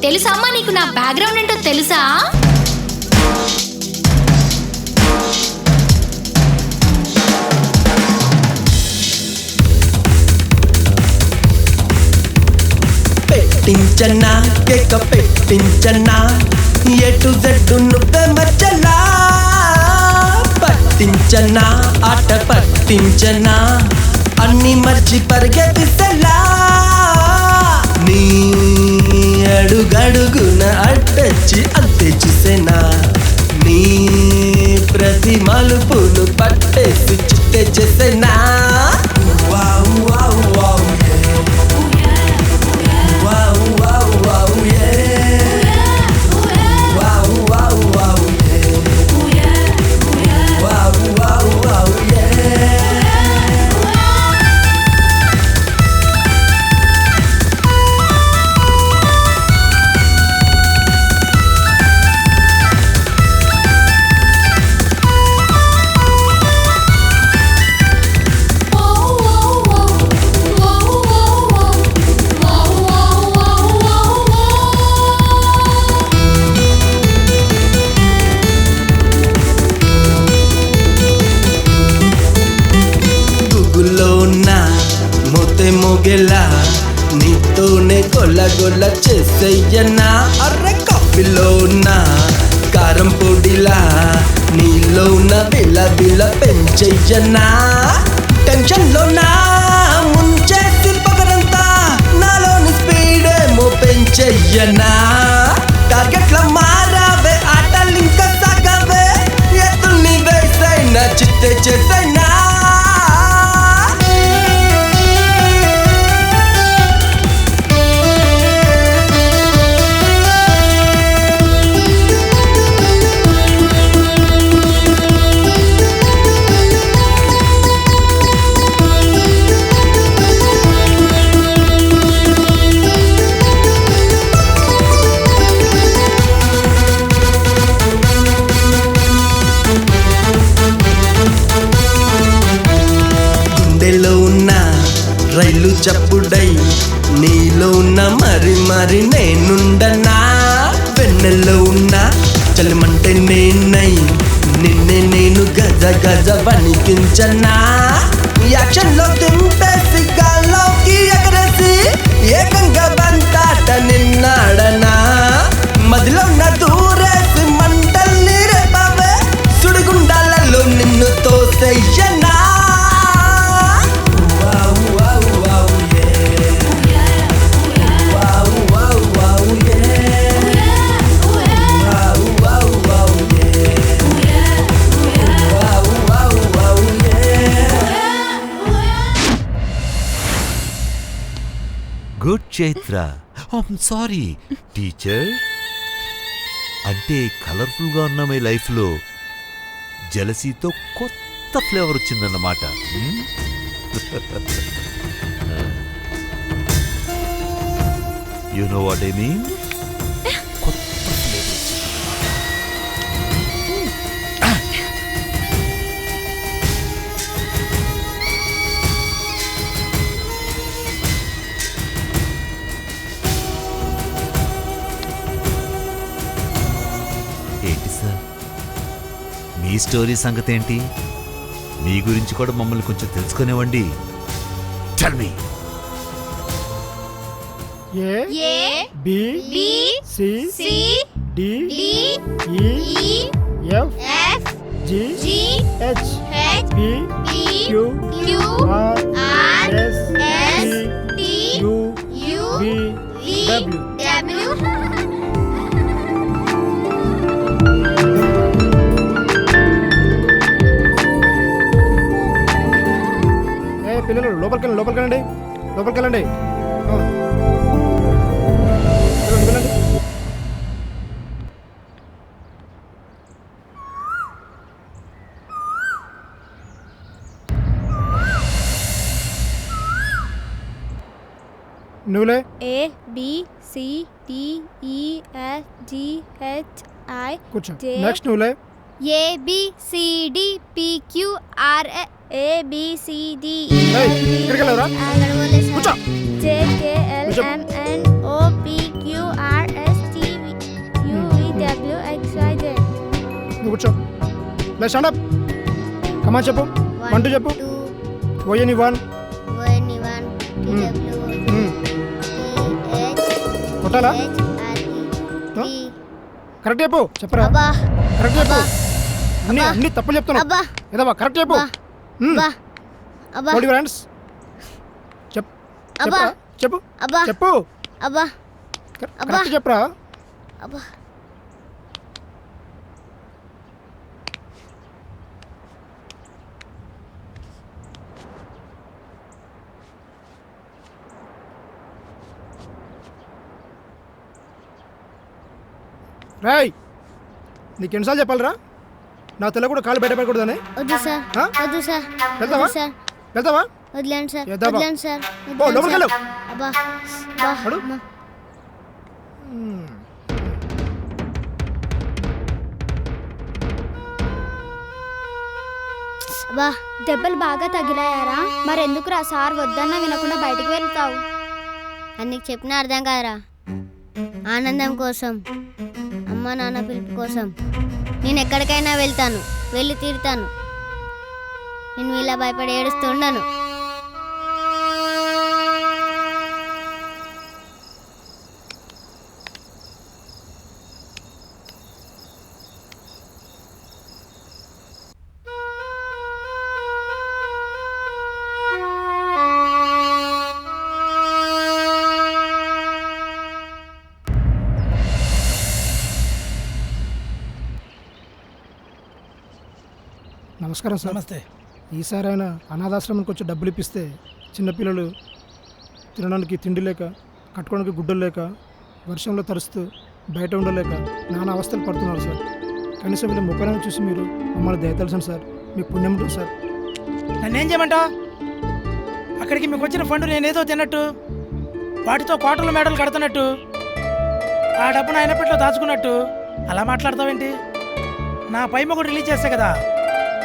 తెలుసా అమ్మా నీకు నా బ్యాక్గ్రౌండ్ ఏంటో తెలుసా? పెట్టించనా కేక పెట్టించనా, ఎటు జెడ్డు నువ్వే మచ్చలా. పట్టించనా ఆట పట్టించనా, అన్ని మర్చి పరిగెత్తిసలా. నీ అడుగడుగున అడ్డొచ్చి అంతే చూసేనా, నీ ప్రతి మలుపును పట్టేసి చిట్టే చేసేనా. Wow wow wow wow wow wow wow నా మోతే మోగేలా నీతోనే గొల్ల గొల్ల చేసేయనా అర్రె కాఫీలో నా కారం పొడిలా నీలో నా బిల్ల బిల్ల పెంచెయ్యనా టెన్షన్లో నా ముంచేసి పగరంతా నాలోని స్పీడ్ ఏమో పెంచెయ్యనా టార్గెట్ల మారావే ఆటలింకా సాగవే ఎత్తుల్ని వేసైనా చిత్తే చేసైనా గుండెలో ఉన్న రైలు చప్పుడై నీలో ఉన్న మరి మరి నేనుండనా వెన్నెల్లో ఉన్న చలిమంటే నేనై నిన్నే నేను గజ గజ వణికించనా యాక్షన్లో దింపేసి గాల్లోకి ఎగరేసి ఏకంగా బంతాట నిన్నాడనా మదిలో ఉన్న దూరేసి మంటల్ని రేపవే సుడిగుండాలలో నిన్ను తోసేయనా గుడ్ చైత్ర. Sorry teacher. అంటే కలర్ఫుల్గా ఉన్న మీ లైఫ్లో జలసీతో కొత్త ఫ్లేవర్ వచ్చిందన్నమాట. You know what I mean? ఏంటి సార్ మీ స్టోరీ సంగతి ఏంటి? మీ గురించి కూడా మమ్మల్ని కొంచెం తెలుసుకునేవ్వండి. Tell me. A B C D E F G H P Q R S T U V W. పిల్లలు లోపలికి వెళ్ళండి. నువ్వులే. A B C D E F G H I కూర్చో. నెక్స్ట్ నువ్వులే. A B C D P Q R A B C D J K L M N O P Q R S T U V W X Y Z. కూర్చో. Stand up. కమాన్ చెప్పు. 1 2 చెప్పు. ఓఎని 1 కొట్టాలా? కరెక్ట్ చెప్పు. చెప్పరా? కరెక్ట్ చెప్పు. అన్ని తప్పులు చెప్తాను. ఏదమ్మా కరెక్ట్ చెప్పు. ఫ్రెండ్స్ చెప్పు. చెప్పు. కరెక్ట్ చెప్పరా? రాయ్, నీకు ఎన్నిసార్లు చెప్పాలరా నా తెల్ల కూడా కాళ్ళు బయట పడకూడదని? వద్దు సార్. వెళ్తావా? వదిలేండి సార్. లోపలికి వెళ్ళు. దెబ్బలు బాగా తగిలాయారా? మరెందుకురా సార్ వద్దన్నా వినకుండా బయటికి వెళ్తావు? నీకు చెప్పిన అర్థం కాదురా. ఆనందం కోసం, అమ్మ నాన్న పిలుపు కోసం నేను ఎక్కడికైనా వెళ్తాను, వెళ్ళి తీరుతాను. నేను ఇలా భయపడి ఏడుస్తూ ఉండను. నమస్కారం సార్. నమస్తే. ఈసారి ఆయన అనాథాశ్రమానికి వచ్చి డబ్బులు ఇప్పిస్తే చిన్నపిల్లలు తినడానికి తిండి లేక, కట్టుకోవడానికి గుడ్డలు లేక, వర్షంలో తరుస్తూ బయట ఉండలేక నానా అవస్థలు పడుతున్నారు సార్. కనీసం వీళ్ళ ముఖాన్ని చూసి మీరు మమ్మల్ని దయతలసండి సార్. మీకు పుణ్యం ఉంటుంది సార్. నన్నేం చేయమంటావు? అక్కడికి మీకు వచ్చిన ఫండ్ నేనేదో తిన్నట్టు, వాటితో కోటల మేడలు కడుతున్నట్టు, ఆ డబ్బును ఆయన పెట్లో దాచుకున్నట్టు అలా మాట్లాడతావేంటి? నా పై మొగుడు రిలీజ్ చేస్తే కదా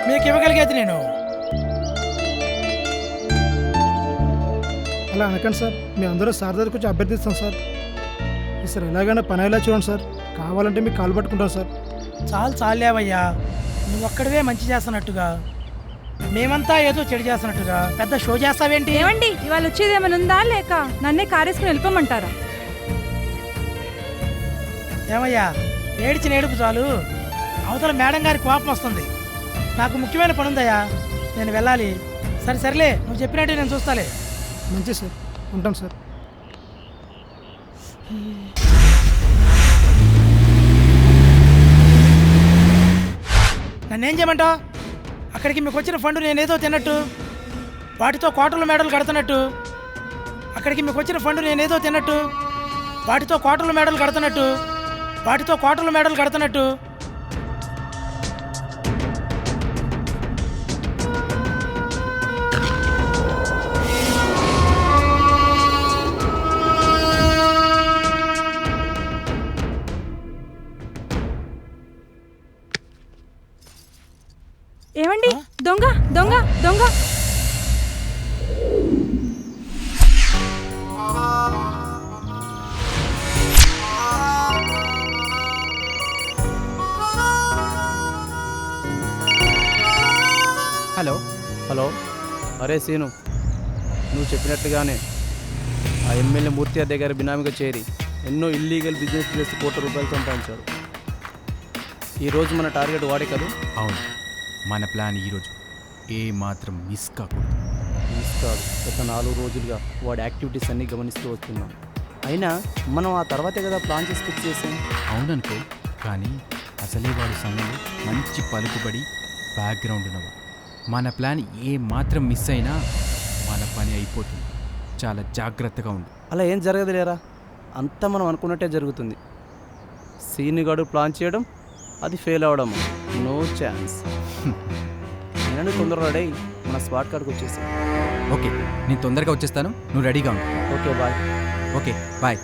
మీకు ఇవ్వగలిగేది నేను. అలా అనకండి సార్. మీ అందరూ సార్ దగ్గరికి వచ్చి అభ్యర్థిస్తాం సార్. ఈసారి ఎలాగైనా పని అయ్యేలా చూడండి సార్. కావాలంటే మీకు కాలు పట్టుకుంటాం సార్. చాలేవయ్యా, నువ్వు ఒక్కడివే మంచి చేస్తున్నట్టుగా, మేమంతా ఏదో చెడు చేస్తున్నట్టుగా పెద్ద షో చేస్తావేంటి? ఏమండి, ఇవాళ వచ్చేది ఏమైనా ఉందా లేక నన్నే కారేసుకుని వెళ్ళిపోమంటారా? ఏమయ్యా, ఏడిచిన ఏడుపు చాలు. అవతల మేడం గారి కోపం వస్తుంది. నాకు ముఖ్యమైన పని ఉందయ్యా, నేను వెళ్ళాలి. సరేలే, నువ్వు చెప్పినట్టు నేను చూస్తాలే. మంచి సార్, ఉంటాం సార్. నన్నేం చేయమంటావు? అక్కడికి మీకు వచ్చిన ఫండ్ నేనేదో తిన్నట్టు, వాటితో కోటల మేడలు కడుతున్నట్టు, అక్కడికి మీకు వచ్చిన ఫండ్ నేనేదో తిన్నట్టు, వాటితో కోటల మేడలు కడుతున్నట్టు, వాటితో కోటల మేడలు కడుతున్నట్టు. ఏమండి, దొంగ దొంగ దొంగ! హలో హలో, అరే సీను, నువ్వు చెప్పినట్టుగానే ఆ ఎమ్మెల్యే మూర్తి దగ్గర బినామీగా చేరి ఎన్నో ఇల్లీగల్ బిజినెస్ చేసి ₹1,00,00,000 సంపాదించాడు. ఈరోజు మన టార్గెట్ వాడే కదా? అవును, మన ప్లాన్ ఈరోజు ఏ మాత్రం మిస్ కాకూడదు. మిస్ కాదు, గత 4 రోజులుగా వాడి యాక్టివిటీస్ అన్నీ గమనిస్తూ వస్తున్నాం. అయినా మనం ఆ తర్వాతే కదా ప్లాన్ చేసి ఫిక్స్ చేసాం. అవుననుకో, కానీ అసలే వాడి సమయంలో మంచి పలుకుబడి బ్యాక్గ్రౌండ్ ఉన్నవాడు. మన ప్లాన్ ఏ మాత్రం మిస్ అయినా మన పని అయిపోతుంది. చాలా జాగ్రత్తగా ఉండు. అలా ఏం జరగదు లేరా, అంతా మనం అనుకున్నట్టే జరుగుతుంది. సీనుగాడు ప్లాన్ చేయడం, అది ఫెయిల్ అవ్వడం, నో ఛాన్స్. నేను తొందరగా రెడీ మన స్పాట్ కాడికి వచ్చేసాను. ఓకే, నేను తొందరగా వచ్చేస్తాను, నువ్వు రెడీగా ఉండు. Okay bye. Okay bye.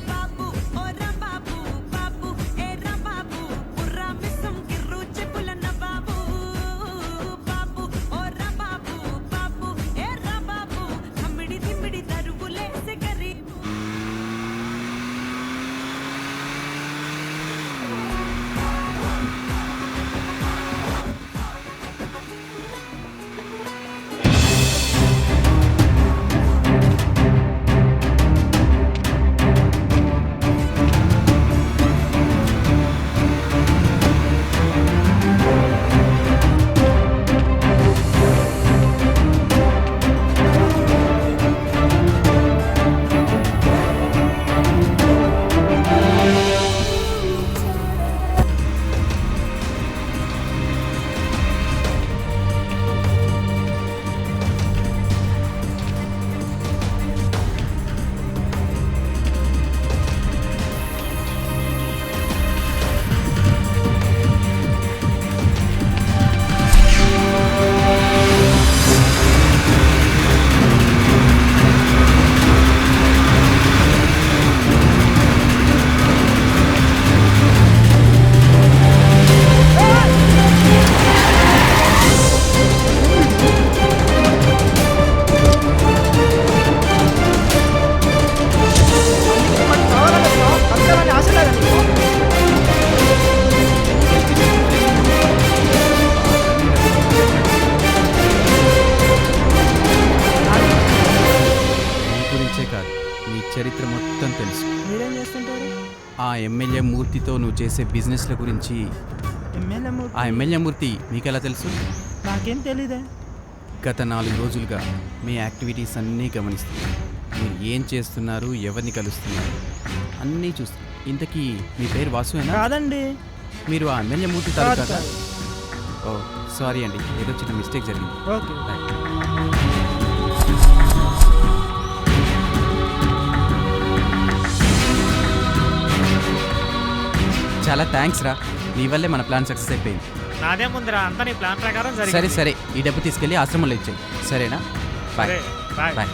Babu, ora babu, babu. కాదు, నీ చరిత్ర మొత్తం తెలుసు. మీరేం చేస్తుంటారు? ఆ ఎమ్మెల్యే మూర్తితో నువ్వు చేసే బిజినెస్ల గురించి. ఆ ఎమ్మెల్యే మూర్తి మీకెలా తెలుసు? నాకేం తెలీదే. గత 4 రోజులుగా మీ యాక్టివిటీస్ అన్నీ గమనిస్తున్నాను. మీరు ఏం చేస్తున్నారు, ఎవరిని కలుస్తున్నారు అన్నీ చూస్తాను. ఇంతకీ మీ పేరు వాసువేనా? కాదండి. మీరు ఆ ఎమ్మెల్యే మూర్తి తారు కదా? ఓ సారీ అండి, ఏదో చిన్న మిస్టేక్ జరిగింది. ఓకే. చాలా థ్యాంక్స్ రా, నీ వల్లే మన ప్లాన్ సక్సెస్ అయిపోయింది. నాదే ముందరా, అంతా నీ ప్లాన్ ప్రకారం సరే సరే, ఈ డబ్బు తీసుకెళ్ళి ఆశ్రమంలో ఇచ్చాయి, సరేనా? Bye bye.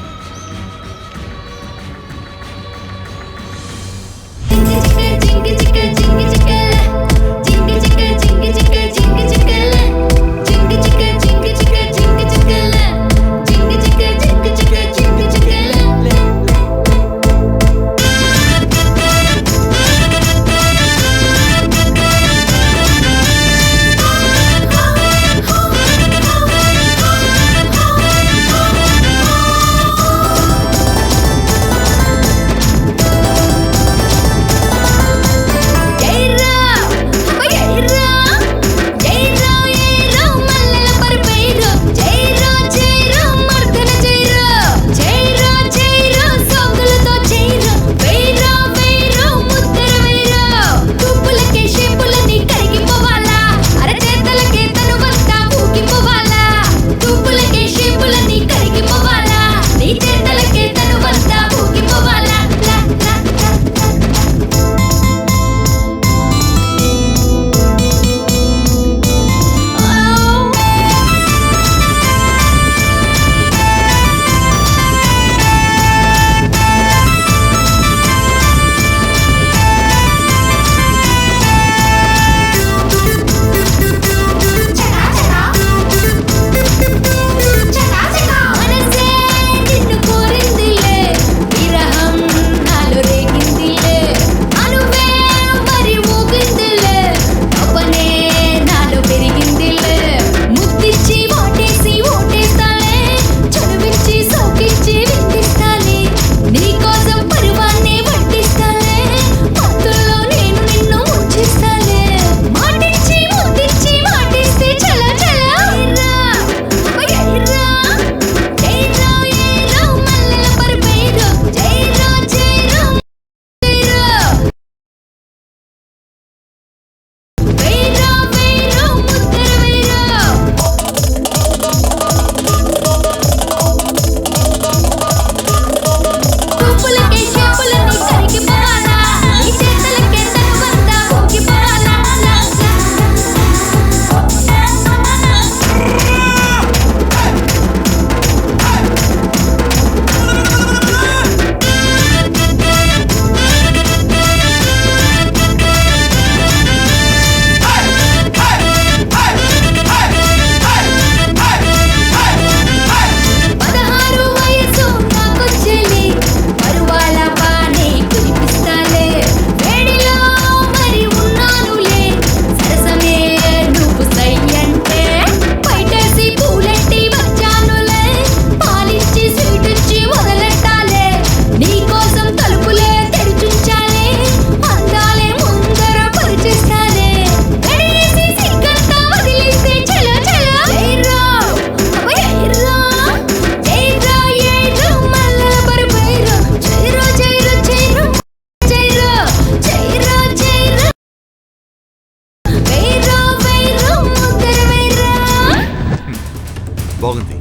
బాగుంది,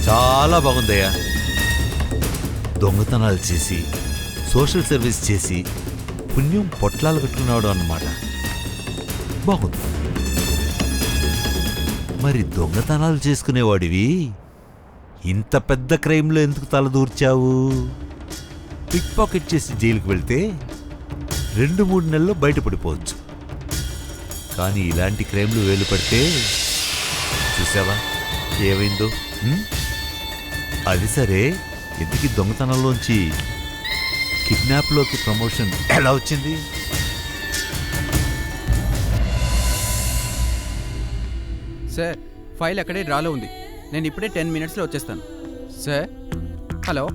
చాలా బాగుందయ్యా. దొంగతనాలు చేసి సోషల్ సర్వీస్ చేసి పుణ్యం పొట్లాలు కట్టుకున్నాడు అన్నమాట. బాగుంది. మరి దొంగతనాలు చేసుకునేవాడివి ఇంత పెద్ద క్రైమ్లో ఎందుకు తలదూర్చావు? పిక్ పాకెట్ చేసి జైలుకు వెళ్తే 2-3 నెలల్లో బయటపడిపోవచ్చు. కానీ ఇలాంటి క్రైమ్లు వేలు పడితే చూసావా ఏమైందో? అది సరే, ఎందుకు దొంగతనంలోంచి కిడ్నాప్లోకి ప్రమోషన్ ఎలా వచ్చింది? సార్, ఫైల్ అక్కడే డ్రాలో ఉంది. నేను ఇప్పుడే 10 మినిట్స్లో వచ్చేస్తాను. సార్, హలో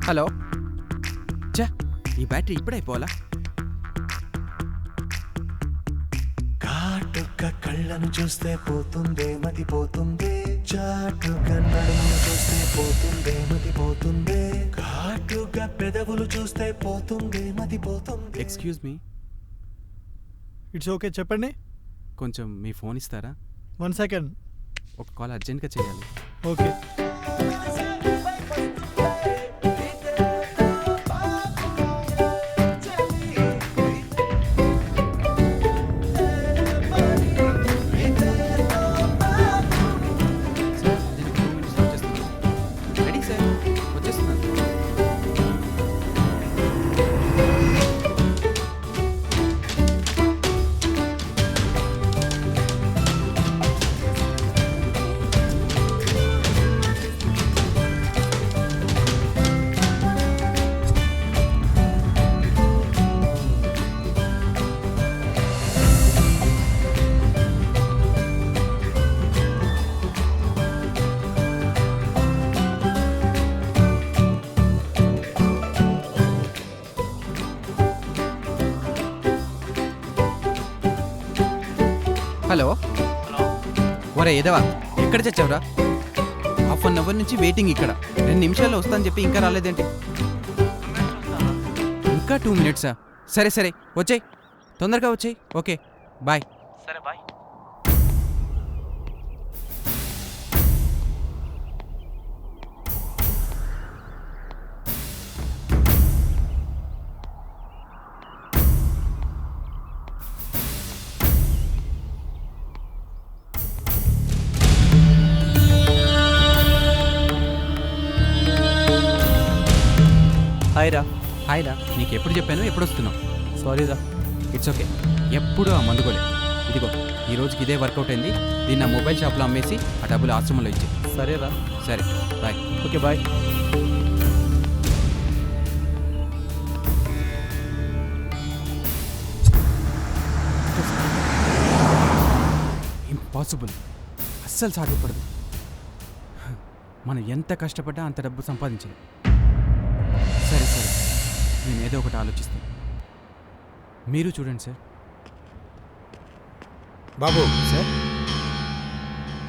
హలో చా, ఈ బ్యాటరీ ఇప్పుడే అయిపోవాలా? కాటుక కళ్ళను చూస్తే పోతుందే మతి పోతుందే, చాటుగా నడుమును చూస్తే పోతుందే మతి పోతుందే, ఘాటుగా పెదవులు చూస్తే పోతుందే మతి పోతుందే. ఎక్స్క్యూజ్ మీ, ఇట్స్ ఓకే, చెప్పండి. కొంచెం మీ ఫోన్ ఇస్తారా? 1 సెకండ్. ఒక కాల్ అర్జెంట్గా చేయాలి. ఓకే. రెడీ సార్, వచ్చేస్తున్నాను. హలో, ఒరే ఎదవా, ఎక్కడ చచ్చావురా? హాఫ్ అన్ అవర్ నుంచి వెయిటింగ్ ఇక్కడ. 2 నిమిషాల్లో వస్తాను చెప్పి ఇంకా రాలేదేంటి? ఇంకా 2 మినిట్సా? సరే సరే, వచ్చేయ్, తొందరగా వచ్చేయ్. Okay, bye. సరే బాయ్. హాయ్ రా. హాయ్ రా, నీకు ఎప్పుడు చెప్పాను, ఎప్పుడు వస్తున్నావు? సారీ రా. It's okay. ఎప్పుడు ఆ మందుకోలే. ఇదిగో ఈ రోజుకి ఇదే వర్కౌట్ అయింది. దీన్ని నా మొబైల్ షాప్లో అమ్మేసి ఆ డబ్బులు ఆశ్రమంలో ఇచ్చే. సరే రా. సరే, బాయ్. Okay bye. ఇంపాసిబుల్, అస్సలు సాధ్యపడదు. మనం ఎంత కష్టపడ్డా అంత డబ్బు సంపాదించాలి. సరే సరే, నేను ఏదో ఒకటి ఆలోచిస్తాను. మీరు చూడండి సార్. బాబు సార్,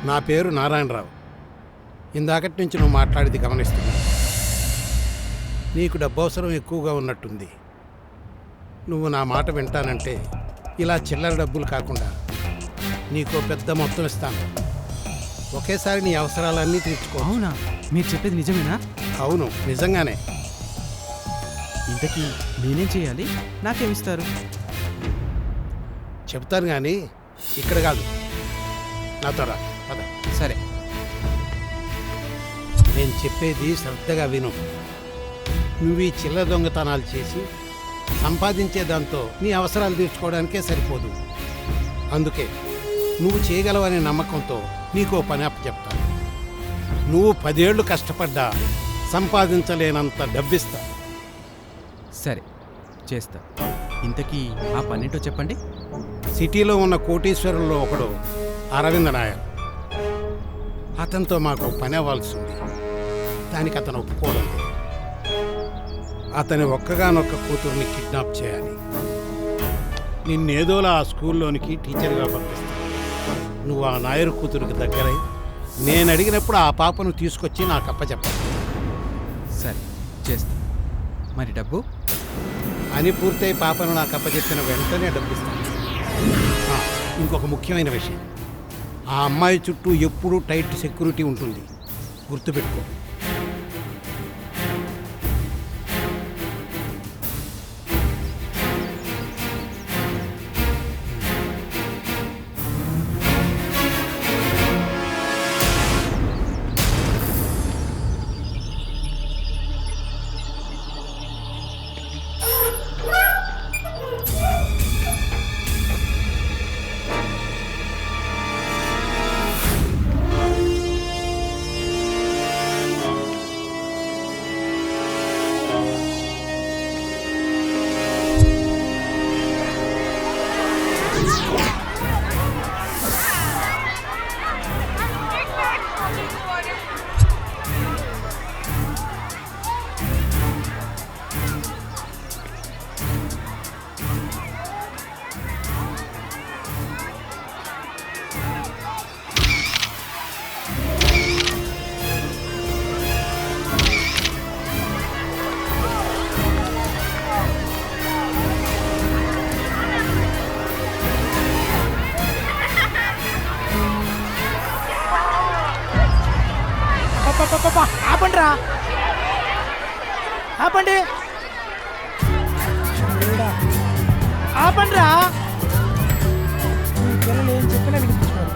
నా పేరు నారాయణరావు. ఇందాకటి నుంచి నువ్వు మాట్లాడేది గమనిస్తున్నా. నీకు డబ్బు అవసరం ఎక్కువగా ఉన్నట్టుంది. నువ్వు నా మాట వింటానంటే ఇలా చిల్లర డబ్బులు కాకుండా నీకు పెద్ద మొత్తం ఇస్తాను. ఒకేసారి నీ అవసరాలన్నీ తీర్చుకో. అవునా? మీరు చెప్పేది నిజమేనా? అవును, నిజంగానే. ఇంతకీ నేనేం చేయాలి? నాకేమిస్తారు? చెప్తాను కానీ ఇక్కడ కాదు, నాతో రా. పద. సరే. నేను చెప్పేది శ్రద్ధగా విను. నువ్వు ఈ చిల్లర దొంగతనాలు చేసి సంపాదించే దాంతో నీ అవసరాలు తీర్చుకోవడానికే సరిపోదు. అందుకే నువ్వు చేయగలవనే నమ్మకంతో నీకో పని అప్పచెప్తాను. నువ్వు 10 ఏళ్ళు కష్టపడ్డా సంపాదించలేనంత డబ్బిస్తా. సరే, చేస్తా. ఇంతకీ ఆ పన్నింటో చెప్పండి. సిటీలో ఉన్న కోటీశ్వరుల్లో ఒకడు అరవింద్ నాయర్. అతనితో మాకు పని అవ్వాల్సి ఉంది. దానికి అతను ఒప్పుకోవడం లేదు. అతని ఒక్కగానొక్క కూతుర్ని కిడ్నాప్ చేయాలి. నిన్నేదోలా ఆ స్కూల్లోనికి టీచర్గా పంపిస్తాను. నువ్వు ఆ నాయర్ కూతురికి దగ్గరై నేను అడిగినప్పుడు ఆ పాపను తీసుకొచ్చి నాకు అప్పచెప్పాలి. సరే, చేస్తా. మరి డబ్బు? అని పూర్తయి పాపను నాకు అప్పచెప్పిన వెంటనే డబ్బిస్తాను. ఇంకొక ముఖ్యమైన విషయం, ఆ అమ్మాయి చుట్టూ ఎప్పుడూ టైట్ సెక్యూరిటీ ఉంటుంది, గుర్తుపెట్టుకో. ఆపండ్రా ఆపండి ఆపండ్రా ఈ పిల్లలు ఏం చెప్పినా వినిపించుకోరు.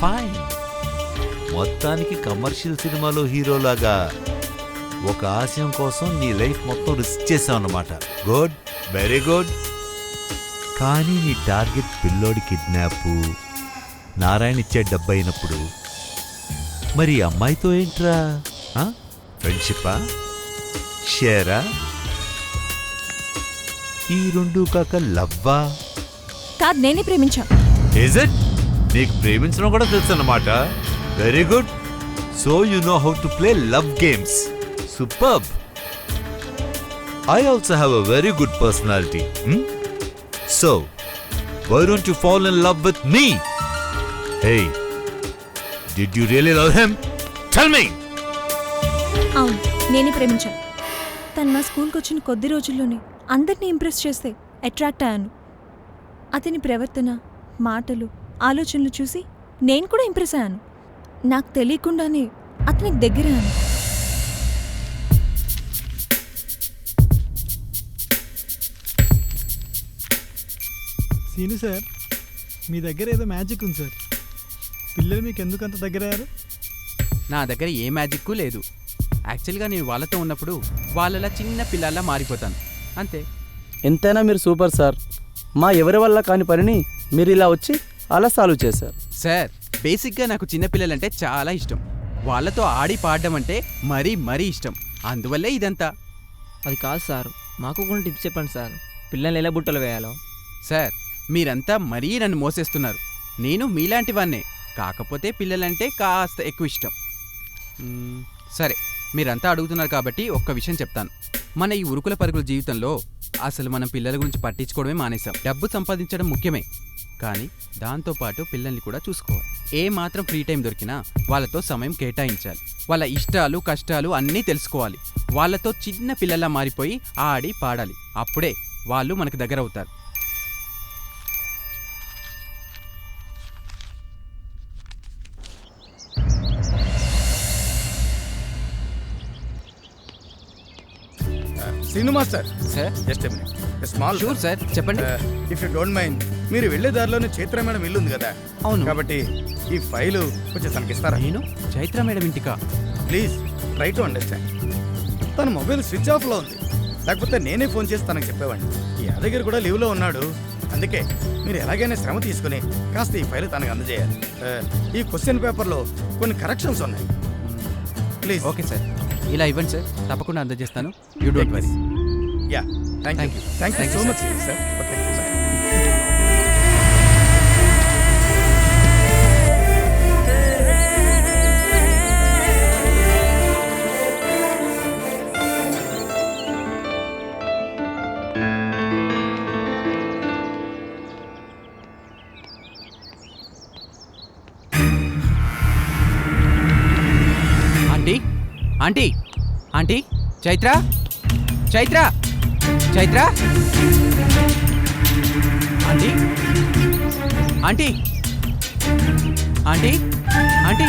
ఫైన్. మొత్తానికి కమర్షియల్ సినిమాలో హీరోలాగా ఒక ఆశయం కోసం నీ లైఫ్ మొత్తం రిస్క్ చేసావు అన్నమాట. Good, very good. కానీ నీ టార్గెట్ పిల్లోడి కిడ్నాప్, నారాయణ ఇచ్చే డబ్బు అయినప్పుడు మరి అమ్మాయితో ఏంట్రా? ఫ్రెండ్షిప్పా, షేరా, ఈ రెండు కాక లవ్వా? కాదు, నేనే ప్రేమించా. Is it? నీకు ప్రేమించడం కూడా తెలుసు అన్నమాట. Very good. So you know how to play love games. Superb. I also have a very good personality. So, why don't you fall in love with me? Hey, did you really love him? Tell me! అవును, నేనే ప్రేమించా. తను మా స్కూల్కి వచ్చిన కొద్ది రోజుల్లోనే అందరినీ ఇంప్రెస్ చేస్తే అట్రాక్ట్ అయ్యాను. అతని ప్రవర్తన, మాటలు, ఆలోచనలు చూసి నేను కూడా ఇంప్రెస్ అయ్యాను. నాకు తెలియకుండానే అతనికి దగ్గరయ్యాను. సీను సార్, మీ దగ్గర ఏదో మ్యాజిక్ ఉంది సార్. పిల్లలు మీకు ఎందుకు అంత దగ్గరయ్యారు? నా దగ్గర ఏ మ్యాజిక్ లేదు. యాక్చువల్గా నేను వాళ్ళతో ఉన్నప్పుడు వాళ్ళలా చిన్న పిల్లల్లా మారిపోతాను, అంతే. ఎంతైనా మీరు సూపర్ సార్. మా ఎవరి వల్ల కాని పనిని మీరు ఇలా వచ్చి అలా సాల్వ్ చేశారు. సార్, బేసిక్గా నాకు చిన్నపిల్లలంటే చాలా ఇష్టం. వాళ్ళతో ఆడి పాడడం అంటే మరీ మరీ ఇష్టం. అందువల్లే ఇదంతా. అది కాదు సార్, మాకు కొన్ని టిప్స్ చెప్పండి సార్. పిల్లల్ని ఎలా బుట్టలు వేయాలో. సార్, మీరంతా మరీ నన్ను మోసేస్తున్నారు. నేను మీలాంటి వాన్నే, కాకపోతే పిల్లలంటే కాస్త ఎక్కువ ఇష్టం. సరే, మీరంతా అడుగుతున్నారు కాబట్టి ఒక్క విషయం చెప్తాను. మన ఈ ఉరుకుల పరుగుల జీవితంలో అసలు మనం పిల్లల గురించి పట్టించుకోవడమే మానేశాం. డబ్బు సంపాదించడం ముఖ్యమే, కానీ దాంతోపాటు పిల్లల్ని కూడా చూసుకోవాలి. ఏ మాత్రం ఫ్రీ టైం దొరికినా వాళ్ళతో సమయం కేటాయించాలి. వాళ్ళ ఇష్టాలు, కష్టాలు అన్నీ తెలుసుకోవాలి. వాళ్ళతో చిన్న పిల్లల్లా మారిపోయి ఆడి పాడాలి. అప్పుడే వాళ్ళు మనకు దగ్గర అవుతారు. Srinu master sir, just a minute. Small sure sir, చెప్పండి. ఇఫ్ యూ డోంట్ మైండ్, మీరు వెళ్ళే దారిలోనే చైత్ర మేడం ఇల్లు ఉంది కదా? అవును. కాబట్టి ఈ ఫైలు కొంచెం తనకిస్తారా? నేను చైత్ర మేడం ఇంటికా? Please try to understand. తన మొబైల్ స్విచ్ ఆఫ్లో ఉంది, లేకపోతే నేనే ఫోన్ చేసి తనకు చెప్పేవాడిని. ఈ యాదగిరి కూడా లీవ్లో ఉన్నాడు. అందుకే మీరు ఎలాగైనా శ్రమ తీసుకుని కాస్త ఈ ఫైల్ తనకు అందజేయాలి. ఈ క్వశ్చన్ పేపర్లో కొన్ని కరెక్షన్స్ ఉన్నాయి. ప్లీజ్. ఓకే సార్, ఇలా ఇవ్వండి సార్, తప్పకుండా అందజేస్తాను. You don't worry. Ya, thank you. Thank you so much sir. Okay. Aunty, aunty, aunty, Chaitra, Chaitra, Chaitra, aunty, aunty, aunty, aunty.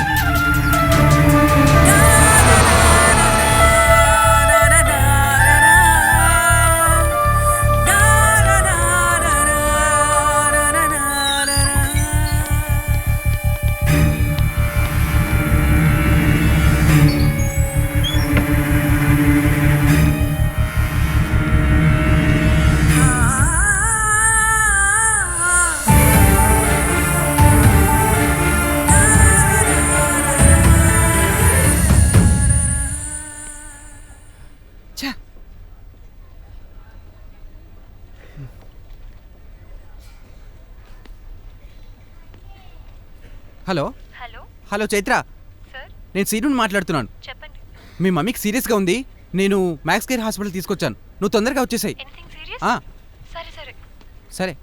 Hello hello hello Chaitra, sir నేను సీనుని మాట్లాడుతున్నాను. చెప్పండి. మీ మమ్మీకి సీరియస్గా ఉంది. నేను మ్యాక్స్ కేర్ హాస్పిటల్ తీసుకొచ్చాను. నువ్వు తొందరగా వచ్చేసాయి. Anything serious? సరే సరే. సరే.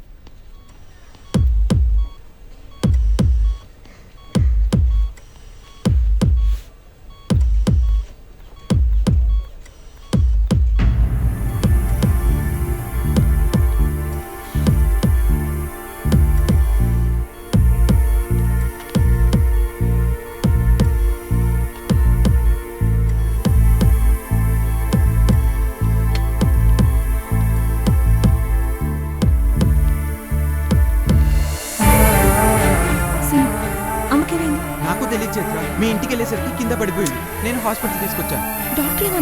నాకు తెలియదు చైత్ర, మీ ఇంటికి వెళ్ళేసరికి కింద పడిపోయింది. నేను హాస్పిటల్ తీసుకొచ్చాను.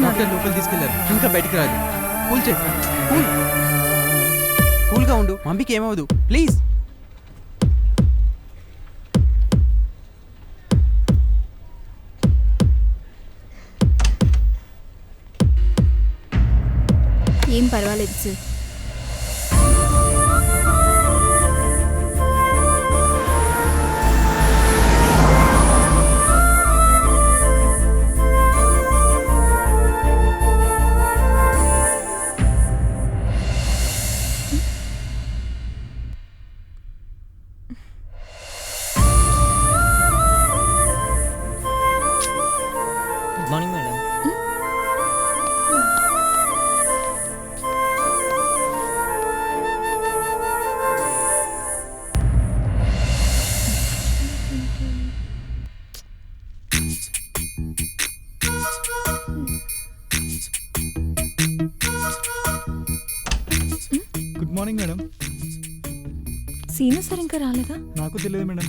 డాక్టర్ లోపలికి తీసుకెళ్లారు. ఇంకా బయటికి రాదు. Cool Chaitra, cool. కూల్గా ఉండు, మమ్మీకి ఏమవదు ప్లీజ్. ఏం పర్వాలేదు sir. Good morning madam. Good morning madam. Seenu sir ఇంకా రాలేదా? నాకు తెలియదు madam.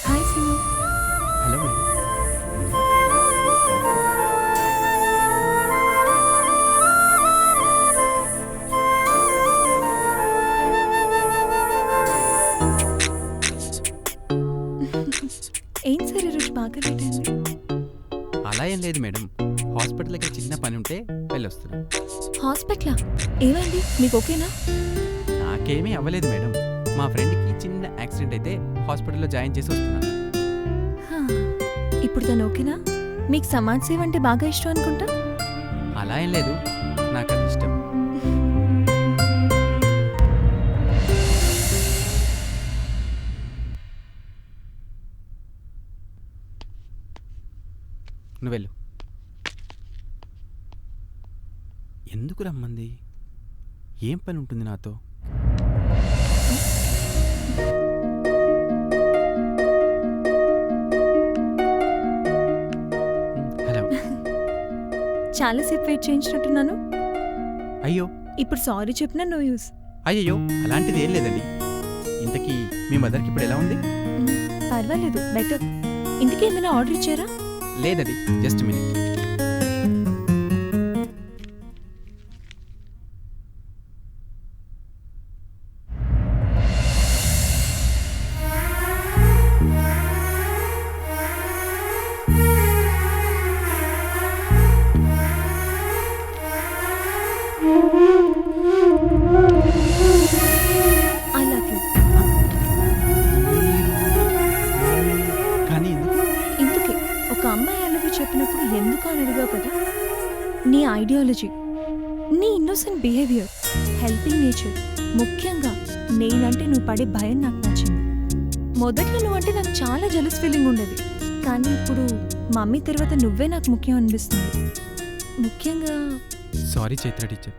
Hi Seenu. Hello madam. ఏం సార్ ఈరోజు బాగా లేట్ అయింది? అలా ఏం లేదు మేడం, హాస్పిటల్ దగ్గర చిన్న పని ఉంటే వెళ్ళొస్తున్నాను. హాస్పిటలా? ఏమైంది? మీకు ఓకేనా? నాకేమీ అవ్వలేదు మేడం, మా ఫ్రెండ్కి చిన్న యాక్సిడెంట్ అయితే హాస్పిటల్లో జాయిన్ చేసి వస్తున్నాను. హా, ఇప్పుడు తను ఓకేనా? మీకు సమాజ్ సేవ అంటే బాగా ఇష్టం అనుకుంటా. అలా ఏం లేదు, నాకు అది ఇష్టం. నువ్వు వెళ్ళు. ఎందుకు రమ్మంది? ఏం పని ఉంటుంది నాతో? హలో. చాలాసేపు వెయిట్ చేయించినట్టున్నాను. అయ్యో, ఇప్పుడు సారీ చెప్పినా నో యూస్. అయ్యయ్యో, అలాంటిది ఏం లేదండి. ఇంతకీ మీ మదర్కి ఇప్పుడు ఎలా ఉంది? పర్వాలేదు, బెటర్. ఇంతకీ ఏమైనా ఆర్డర్ ఇచ్చారా? లేదండి, just minute. I love you. కానీ ఎందుకు? ఇందుకే ఒక అమ్మాయి ఐ లవ్ యూ చెప్పినప్పుడు ఎందుకు అని అడిగావు కదా. నీ ఐడియాలజీ, నీ ఇన్నోసెంట్ బిహేవియర్, హెల్పింగ్ నేచర్, ముఖ్యంగా నేనంటే నువ్వు పడే భయం నాకు నచ్చింది. మొదట్లో నువ్వంటే నాకు చాలా జెలస్ ఫీలింగ్ ఉండేది, కానీ ఇప్పుడు మమ్మీ తర్వాత నువ్వే నాకు ముఖ్యం అనిపిస్తుంది. ముఖ్యంగా సారీ చైత్ర టీచర్,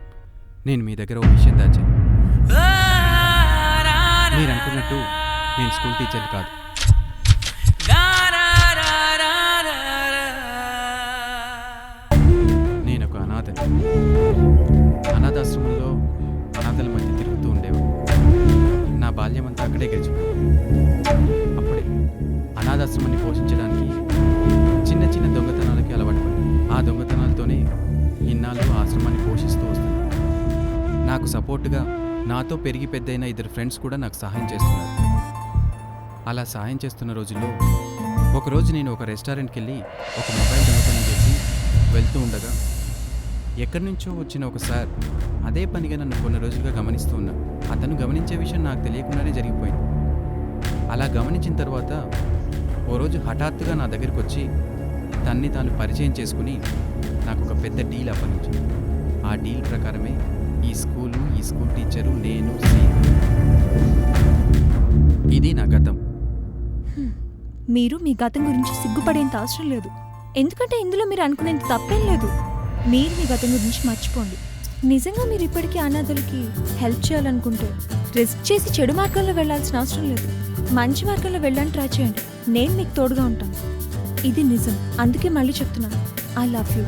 నేను మీ దగ్గర ఒక విషయం దాచాను. మీరు అనుకున్నట్టు నేను స్కూల్ టీచర్ని కాదు. అక్కడే గడిచిపోయింది. అప్పుడే అనాథాశ్రమాన్ని పోషించడానికి చిన్న చిన్న దొంగతనాలకి అలవాటు పడ్డాను. ఆ దొంగతనాలతోనే ఇన్నాళ్ళు ఆశ్రమాన్ని పోషిస్తూ వస్తున్నాను. నాకు సపోర్టుగా నాతో పెరిగి పెద్దయిన 2 ఫ్రెండ్స్ కూడా నాకు సహాయం చేస్తున్నారు. అలా సహాయం చేస్తున్న రోజుల్లో ఒకరోజు నేను ఒక రెస్టారెంట్కి వెళ్ళి ఒక మొబైల్ దొంగతనం చేసి వెళ్తూ ఉండగా ఎక్కడి నుంచో వచ్చిన ఒక సార్ అదే పనిగా నన్ను కొన్ని రోజులుగా గమనిస్తూ ఉన్నాను. అతను గమనించే విషయం నాకు తెలియకుండానే జరిగిపోయింది. అలా గమనించిన తర్వాత ఓ రోజు హఠాత్తుగా నా దగ్గరికి వచ్చి తన్ని తాను పరిచయం చేసుకుని నాకు ఒక పెద్ద డీల్ అప్పగించింది. ఆ డీల్ ప్రకారమే ఈ స్కూలు, ఈ స్కూల్ టీచరు, నేను, ఇది నా గతం. మీరు మీ గతం గురించి సిగ్గుపడేంత అవసరం లేదు, ఎందుకంటే ఇందులో మీరు అనుకునేంత తప్పేం లేదు. మీరు మీ గతం గురించి మర్చిపోండి. నిజంగా మీరు ఇప్పటికీ అనాథలకి హెల్ప్ చేయాలనుకుంటే రిస్క్ చేసి చెడు మార్గంలో వెళ్ళాల్సిన అవసరం లేదు. మంచి మార్గంలో వెళ్ళడానికి ట్రై చేయండి. నేను మీకు తోడుగా ఉంటాను. ఇది నిజం, అందుకే మళ్ళీ చెప్తున్నాను, ఐ లవ్ యూ.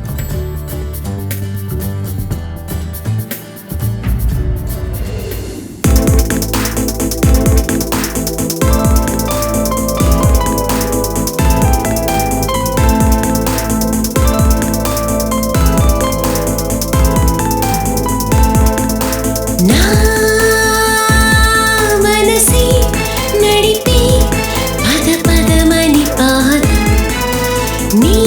నీ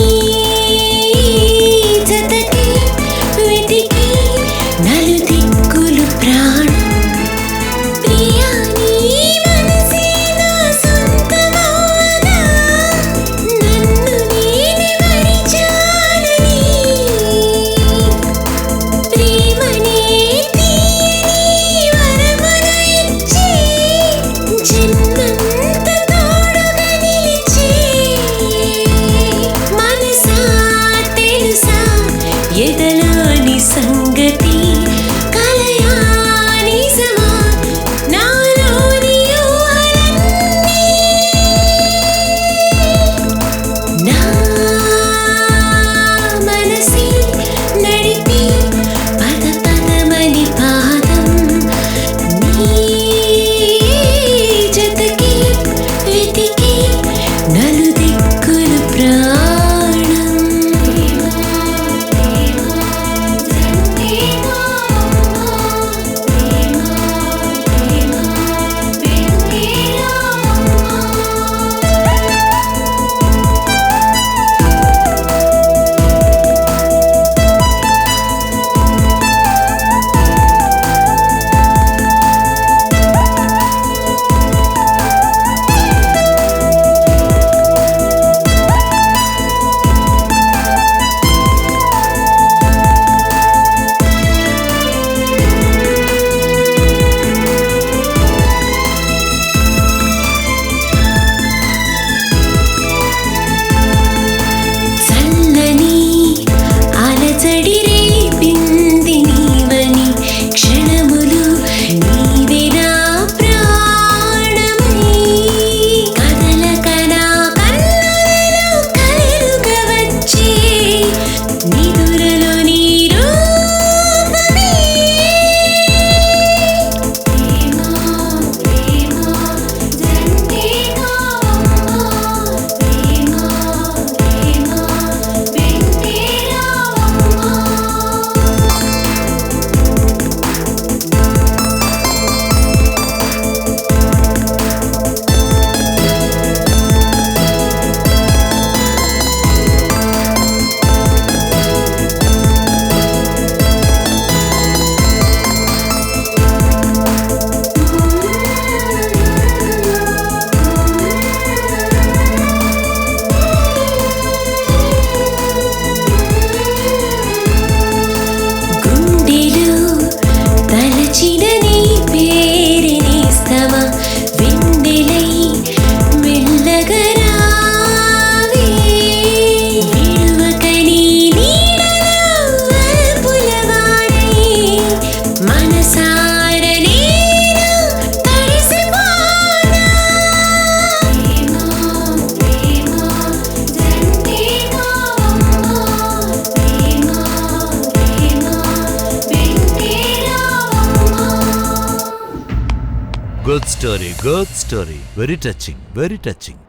స్టోరీ వెరీ టచింగ్.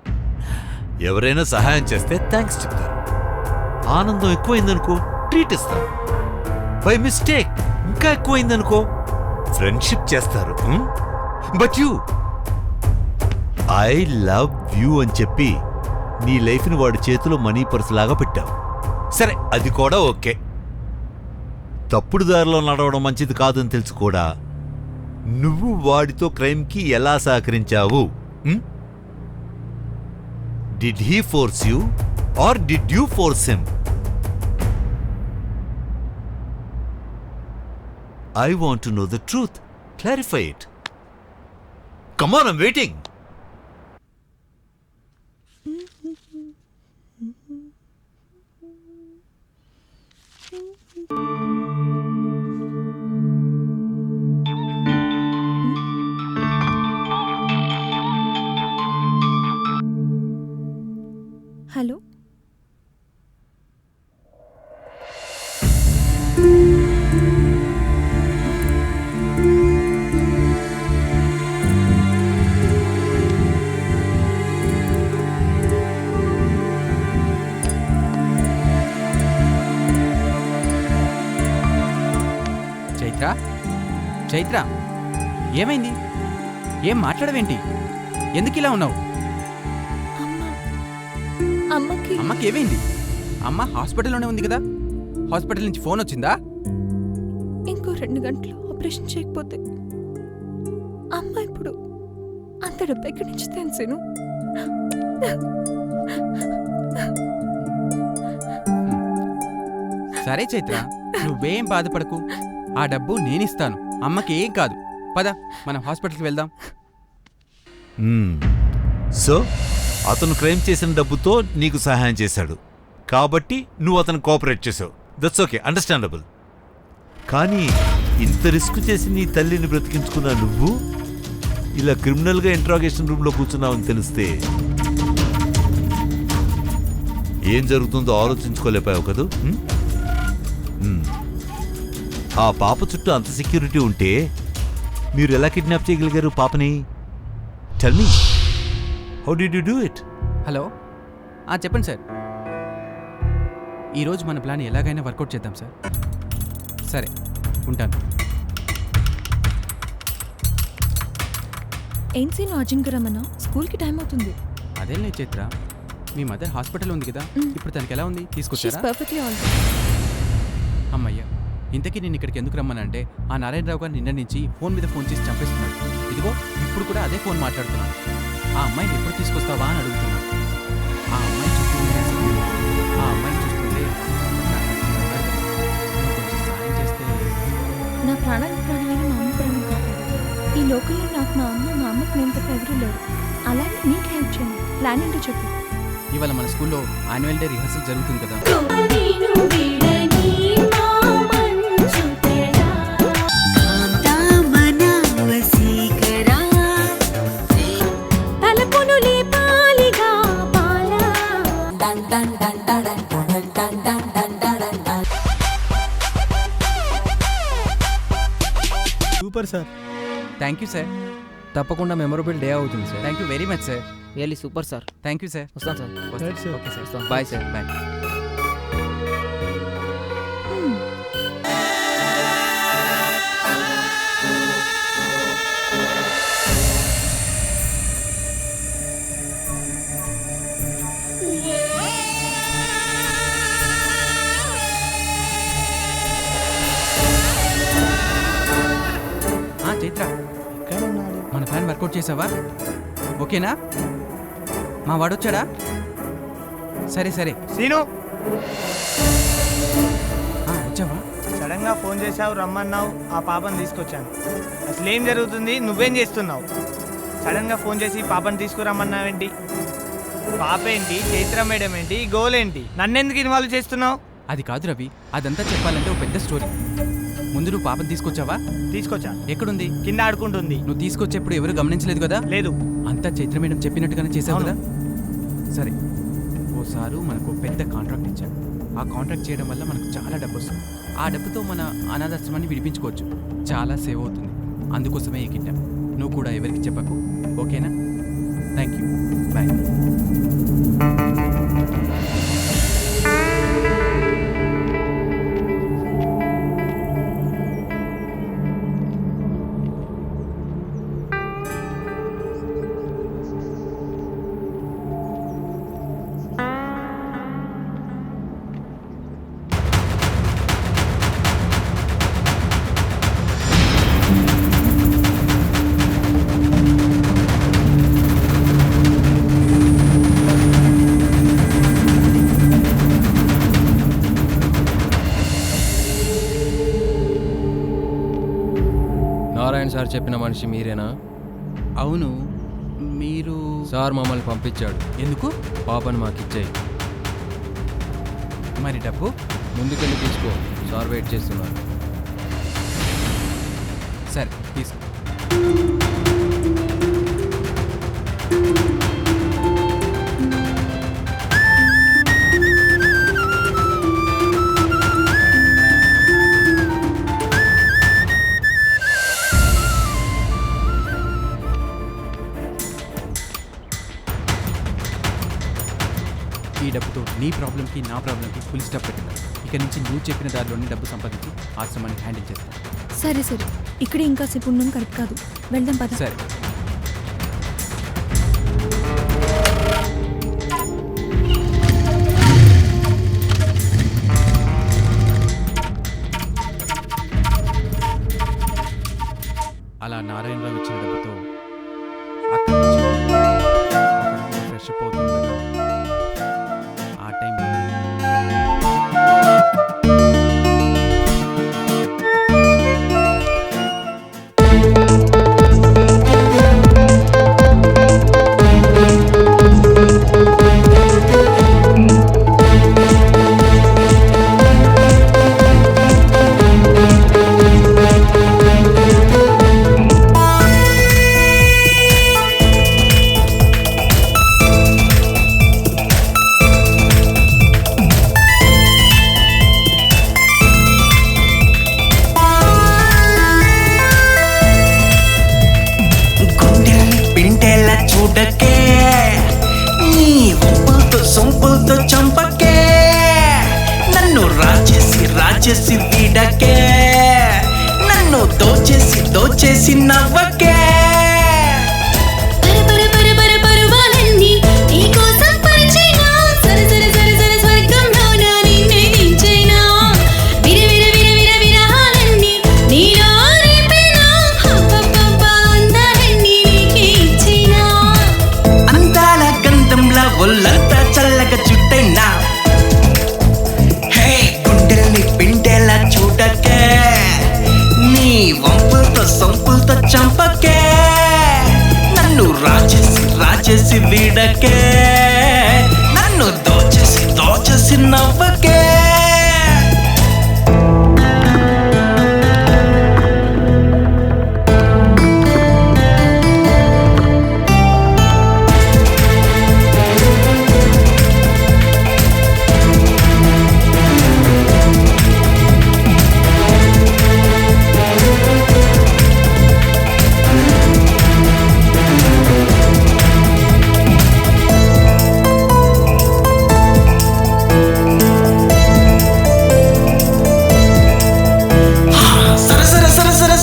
ఎవరైనా సహాయం చేస్తే థ్యాంక్స్ చెప్తారు. ఆనందం ఎక్కువైందనుకో ట్రీట్ ఇస్తారు. బై మిస్టేక్ ఇంకా ఎక్కువైందనుకో ఫ్రెండ్షిప్ చేస్తారు. But you I love you అని చెప్పి నీ లైఫ్ని వాడి చేతిలో మనీ పర్స్ లాగా పెట్టావు. సరే, అది కూడా ఓకే. తప్పుడు దారిలో నడవడం మంచిది కాదని తెలుసు కూడా నువ్వు వాడితో క్రైమ్కి ఎలా సహకరించావు? Did he force you or did you force him? I want to know the truth. Clarify it. Come on, I'm waiting. Hello, Chaitra, ఏమైంది? ఏం మాట్లాడవేంటి? ఎందుకు ఇలా ఉన్నావు? అమ్మకి ఏమైంది? అమ్మ హాస్పిటల్లోనే ఉంది కదా. హాస్పిటల్ నుంచి ఫోన్ వచ్చిందా? ఇంకో 2 గంటలు ఆపరేషన్ చేయకపోతే అమ్మ ఇప్పుడు అంత డబ్బు ఎక్కడి నుంచి తెన్సాను? సరే చైత్ర, నువ్వేం బాధపడకు. ఆ డబ్బు నేనిస్తాను. అమ్మకి ఏం కాదు. పద, మనం హాస్పిటల్కి వెళ్దాం. సో అతను క్రైమ్ చేసిన డబ్బుతో నీకు సహాయం చేశాడు కాబట్టి నువ్వు అతను కోఆపరేట్ చేసావు. That's okay, understandable. కానీ ఇంత రిస్క్ చేసి నీ తల్లిని బ్రతికించుకున్నా నువ్వు ఇలా క్రిమినల్గా ఇంట్రాగేషన్ రూమ్లో కూర్చున్నావని తెలిస్తే ఏం జరుగుతుందో ఆలోచించుకోలేపావు కదూ. ఆ పాప చుట్టూ అంత సెక్యూరిటీ ఉంటే మీరు ఎలా కిడ్నాప్ చేయగలిగారు పాపని? Tell me, how did you do it? Hello, చెప్పండి సార్. ఈరోజు మన ప్లాన్ ఎలాగైనా వర్కౌట్ చేద్దాం సార్. సరే, ఉంటాను. ఏం సీన్ అర్జెంట్గా రమ్మన్నా? స్కూల్కి టైం అవుతుంది. అదేం లేదు చైత్ర, మీ మదర్ హాస్పిటల్ ఉంది కదా, ఇప్పుడు తనకి ఎలా ఉంది? తీసుకొచ్చారా? Perfectly all right. అమ్మయ్యా, ఇంతకీ నేను ఇక్కడికి ఎందుకు రమ్మనంటే ఆ నారాయణరావు గారు నిన్న నుంచి ఫోన్ మీద ఫోన్ చేసి చంపేస్తున్నాడు. ఇదిగో ఇప్పుడు కూడా అదే ఫోన్ మాట్లాడుతున్నాను. ఆ అమ్మాయిని ఎప్పుడు తీసుకొస్తావా అని అడుగుతున్నాను. ఆ అమ్మాయి చుట్టూ ఆ అమ్మాయిని చూస్తుంటే కొంచెం సాయం చేస్తే. నా ప్రాణానికి ప్రాణమైన మా అమ్మ ప్రాణం కాపాడు. ఈ లోకల్లో నాకు మా అమ్మకి నేను తప్ప ఎవరూ లేరు. అలాగే నీకు హెల్ప్ చేయను. ప్లాన్ ఏంటో చెప్పు. ఇవాళ మన స్కూల్లో యాన్యువల్ డే రిహర్సల్ జరుగుతుంది కదా. Super sir. Thank you sir. తప్పకుండా మెమొరబుల్ డే అవుతుంది sir. Thank you very much sir. Really super sir. Thank you sir. వస్తాను sir. Right sir. Okay sir. వస్తాను. Bye sir. బాయ్. చైత్ర, మన ప్లాన్ వర్కౌట్ చేసావా? ఓకేనా? మా వాడొచ్చాడా? సరే సరే. సీను, వచ్చావా? సడన్ గా ఫోన్ చేసావు, రమ్మన్నావు, ఆ పాపని తీసుకొచ్చాను. అసలు ఏం జరుగుతుంది? నువ్వేం చేస్తున్నావు? సడన్ గా ఫోన్ చేసి పాపని తీసుకురమ్మన్నావేంటి? పాప ఏంటి, చైత్ర మేడం ఏంటి, గోల్ ఏంటి? నన్నెందుకు ఇన్వాల్వ్ చేస్తున్నావు? అది కాదు రవి, అదంతా చెప్పాలంటే ఒక పెద్ద స్టోరీ. ముందు నువ్వు పాపని తీసుకొచ్చావా? తీసుకొచ్చా. ఎక్కడుంది? కింద ఆడుకుంటుంది. నువ్వు తీసుకొచ్చేప్పుడు ఎవరు గమనించలేదు కదా? లేదు. అంతా చైత్ర మేడం చెప్పినట్టుగానే చేసావు కదా? సరే, ఓసారి మనకు పెద్ద కాంట్రాక్ట్ ఇచ్చారు. ఆ కాంట్రాక్ట్ చేయడం వల్ల మనకు చాలా డబ్బు వస్తుంది. ఆ డబ్బుతో మన అనాథాశ్రమాన్ని విడిపించుకోవచ్చు. చాలా సేవ్ అవుతుంది. అందుకోసమే ఈ కిడ్నాప్. నువ్వు కూడా ఎవరికి చెప్పకు, ఓకేనా? Thank you, bye. Narayana sir చెప్పిన మనిషి మీరేనా? అవును. మీరు? సార్ మమ్మల్ని పంపించాడు. ఎందుకు? పాపని మాకిచ్చాయి. మరి డబ్బు? ముందుకెళ్ళి తీసుకో, సార్ వెయిట్ చేస్తున్నారు. సరే తీసుకో. ఈ డబ్బుతో నీ ప్రాబ్లంకి నా ప్రాబ్లంకి ఫుల్ స్టాప్ పెట్టింది. ఇక నుంచి నువ్వు చెప్పిన దారిలోని డబ్బు సంపాదించి ఆశ్రమాన్ని హ్యాండిల్ చేస్తాను. సరే సరే, ఇక్కడే ఇంకా సేపు ఉండడం కరెక్ట్ కాదు, వెళ్దాం పద. సరే. అలా నారాయణరావు ఇచ్చిన డబ్బుతో అక్కడి నుంచి ఒక ఫ్రెష్ అప్ అవుతుండగా ఆ టైంలో చూడకే, నీ ఒంపులతో సొంపులతో చంపకే, నన్ను రాచేసి వీడకే, నన్ను దోచేసి నవ్వకే. ఒళ్ళంతా చల్లగా చుట్టైనా, హే గుండెల్ని పిండేలా చూడకే, నీ వంపులతో సొంపులతో చంపకే, నన్ను రాచేసి వీడకే, నన్ను దోచేసి నవ్వకే.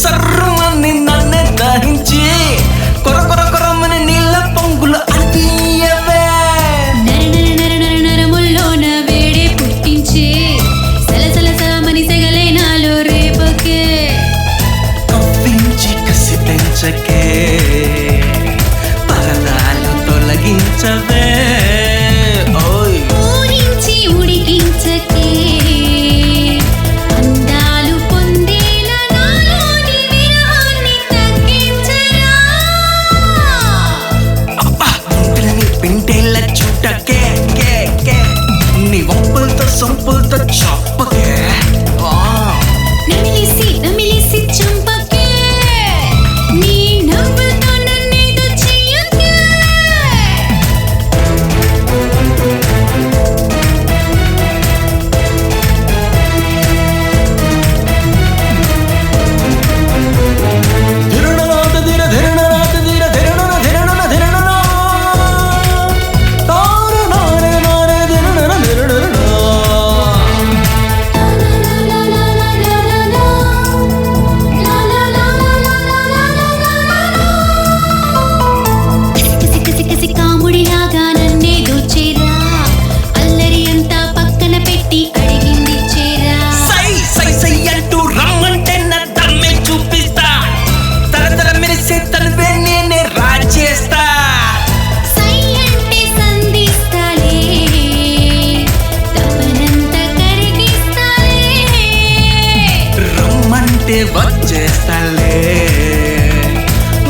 సర్రమని నన్నే దహించి కొరమని నీళ్ళ పొంగులు అందియవే, నరముల్లోన వేడే పుట్టించి సలసలసమని సెగలే నాలో రేపకే, కవ్వించి కసి పెంచకే, పరదాలు తొలగించవే, ఊరించి ఉడికించకే, పిండేళ్ళ చూడకే, నీ వంపులతో సొంపులతో చంపకే, నమిలిసి చంపకే, నీ నవ్వులతో నన్నేదో చెయ్యకే. ధిరణనాథ ధిర ధిరణ చేస్తలే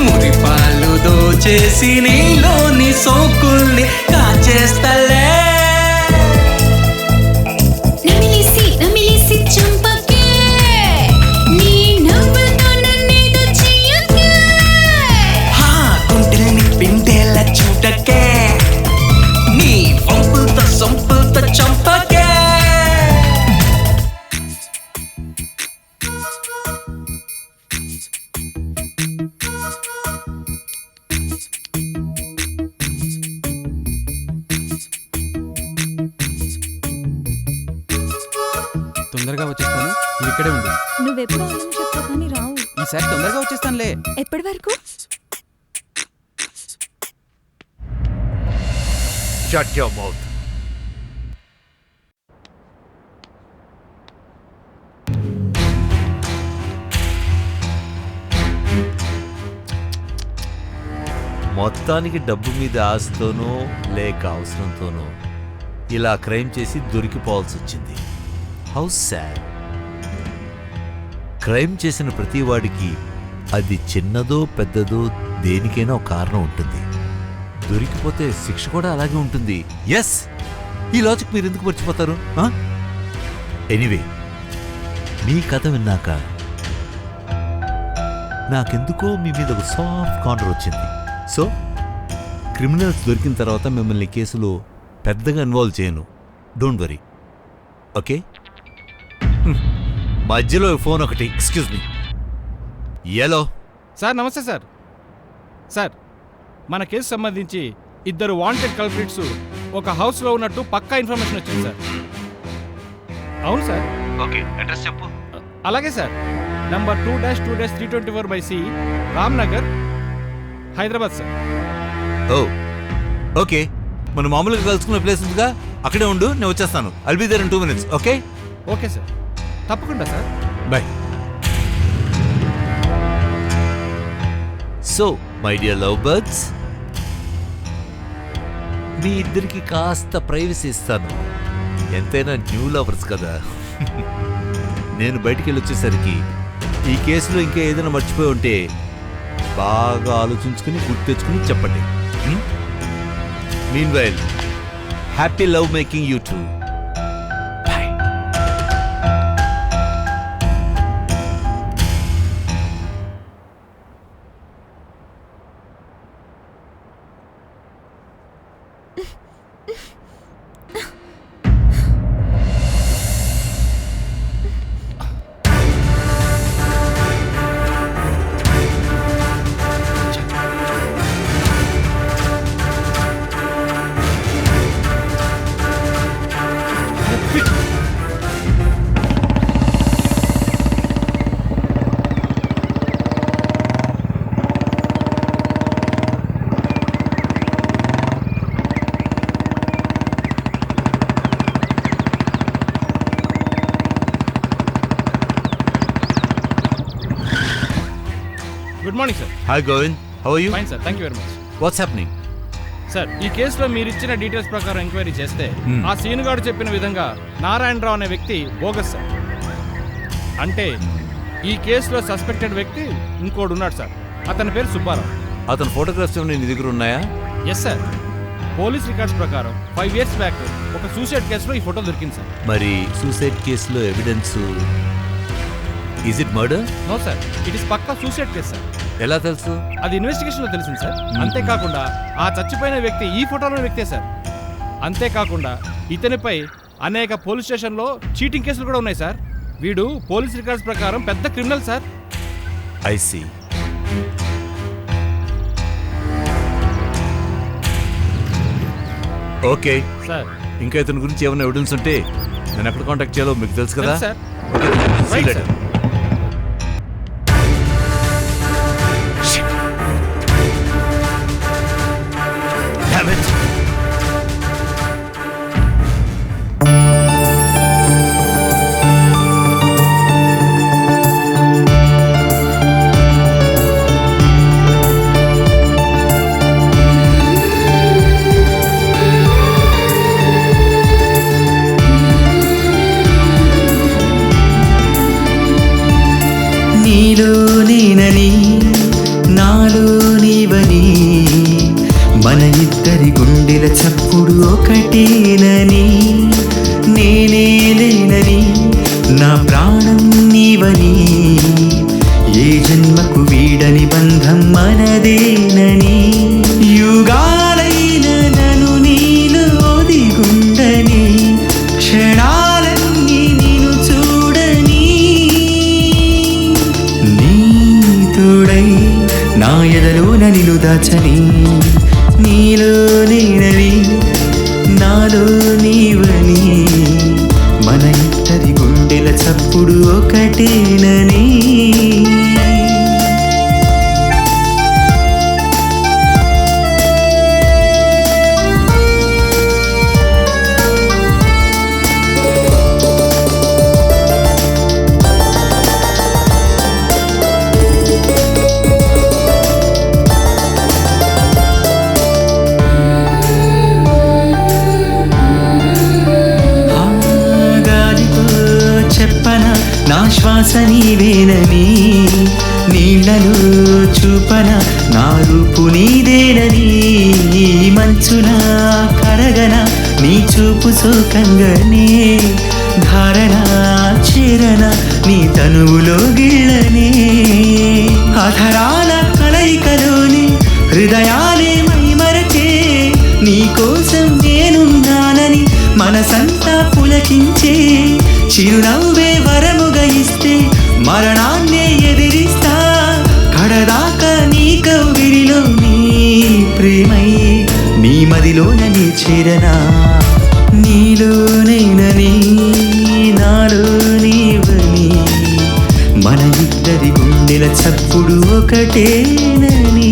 మురిపాలు దోచేసి నీలోని సోకుల్ని కాచేస్తలే నమిలేసి నమిలేసి చంపకే నీ నవ్వుతో నన్నేదో చెయ్యకే గుండెల్ని పిండేల చూడకే నీ పంపులతో సొంపులతో చంపకే తొందరగా వచ్చేస్తాను, నువ్వు ఇక్కడే ఉండు. నువ్వెప్పుడు అవును చెప్తావు కానీ రావు. ఈసారి తొందరగా వచ్చేస్తానులే. ఎప్పటి వరకు? Shut your mouth. మొత్తానికి డబ్బు మీద ఆశతోనో లేక అవసరంతోనో ఇలా క్రైమ్ చేసి దొరికిపోవాల్సి వచ్చింది. How sad. క్రైమ్ చేసిన ప్రతి వాడికి అది చిన్నదో పెద్దదో దేనికైనా ఒక కారణం ఉంటుంది. దొరికిపోతే శిక్ష కూడా అలాగే ఉంటుంది. ఎస్, ఈ లాజిక్ మీరు ఎందుకు మర్చిపోతారు? ఎనీవే, మీ కథ విన్నాక నాకెందుకో మీ మీద ఒక సాఫ్ట్ కార్నర్ వచ్చింది. సో క్రిమినల్స్ దొరికిన తర్వాత మిమ్మల్ని కేసులో పెద్దగా ఇన్వాల్వ్ చేయను. Don't worry, okay? మధ్యలో ఫోన్ ఒకటి. Excuse me. ఎలో సార్, నమస్తే సార్. సార్, మన కేసు సంబంధించి ఇద్దరు వాంటెడ్ కల్ప్రిట్స్ ఒక హౌస్లో ఉన్నట్టు పక్కా ఇన్ఫర్మేషన్ వచ్చింది సార్. అవును సార్. ఓకే, అడ్రస్ చెప్పు. అలాగే sir. Number 2-2-324/C, Ramnagar, Hyderabad sir. ఓ ఓకే, మనం మామూలుగా కలుసుకున్న ప్లేస్ ఉందిగా, అక్కడే ఉండు, నేను వచ్చేస్తాను. I'll be there in 2 minutes. Okay? Okay sir, తప్పకుండా sir. Bye. So my dear lovebirds, మీ ఇద్దరికి కాస్త ప్రైవసీ ఇస్తాను. ఎంతైనా న్యూ లవర్స్ కదా. నేను బయటికి వెళ్ళి వచ్చేసరికి ఈ కేసులో ఇంకా ఏదైనా మర్చిపోయి ఉంటే బాగా ఆలోచించుకుని గుర్తు తెచ్చుకుని చెప్పండి. Meanwhile, happy love making you too. Good morning sir. Hi Govind, how are you? Fine sir, thank you very much. What's happening? Sir, ఈ కేసులో మీరు ఇచ్చిన డీటెయిల్స్ ప్రకారం ఎంక్వైరీ చేస్తే ఆ సీనుగాడు చెప్పిన విధంగా నారాయణరావు అనే వ్యక్తి బోగస్ సార్. అంటే ఈ కేసులో సస్పెక్టెడ్ వ్యక్తి ఇంకోడు ఉన్నాడు సార్. అతని పేరు సుబ్బారావు. అతని ఫోటోగ్రాఫ్స్ ఏమైనా నీ దగ్గర ఉన్నాయా? Yes sir. పోలీస్ రికార్డ్స్ ప్రకారం 5 years బ్యాక్ ఒక సూసైడ్ కేసులో ఈ ఫోటో దొరికింది సార్. మరి సూసైడ్ కేసులో evidence, is it murder? No sir, it is పక్కా సూసైడ్ కేసు సార్. ఎలా తెలుసు? అది ఇన్వెస్టిగేషన్లో తెలిసింది సార్. అంతేకాకుండా ఆ చచ్చిపోయిన వ్యక్తి ఈ ఫోటోలో వ్యక్తే సార్. అంతేకాకుండా ఇతనిపై అనేక పోలీస్ స్టేషన్లో చీటింగ్ కేసులు కూడా ఉన్నాయి సార్. వీడు పోలీస్ రికార్డ్స్ ప్రకారం పెద్ద criminal sir. I see. Okay sir, ఇంకా ఇతని గురించి ఏమైనా ఎవిడెన్స్ ఉంటే నేను ఎక్కడ కాంటాక్ట్ చేయాలో మీకు తెలుసు కదా? Sir. See you later. Damn it. ఒకటేనని నేనే లేనని నా ప్రాణం నీవని ఏ జన్మకు వీడని బంధం మనదేనని యుగాలైన నన్ను నీలో దిగుండని క్షణాలన్నీ నిన్ను చూడని నీ తోడై నా ఎదలోన నిన్ను దాచని నీలో నేనని నాలో నీవని మన ఇద్దరి గుండెల చప్పుడు ఒకటేనని నా శ్వాస నీవేనని నీళ్లలో చూపన నా రూపు నీదేనని మంచున కరగన నీ చూపు సోకంగనే ధారణ చేరన నీ తనువులో గిళ్ళనే అధరాల కలయికలోని హృదయాలే మైమరచే నీ కోసం నేనున్నానని మనసంతా పులకించే చిరునవ్వే వరముగా ఇస్తే మరణాన్నే ఎదిరిస్తా కడదాకా నీ కౌగిలిలో నీ ప్రేమై నీ మదిలోనని చేరనా నీలోనేనని నాలో నీవని మన ఇద్దరి గుండెల చప్పుడు ఒకటేనని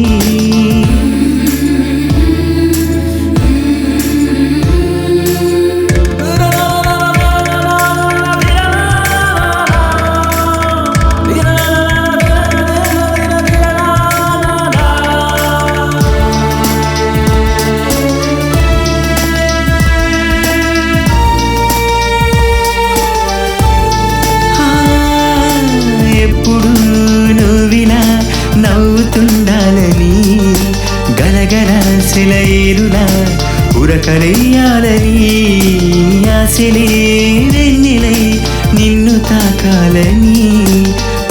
ఎప్పుడు నువ్విలా నవ్వుతుండాలని గలగల సెలయేరులా ఉరకలేయాలని ఆశలే వెన్నెలై నిన్ను తాకాలని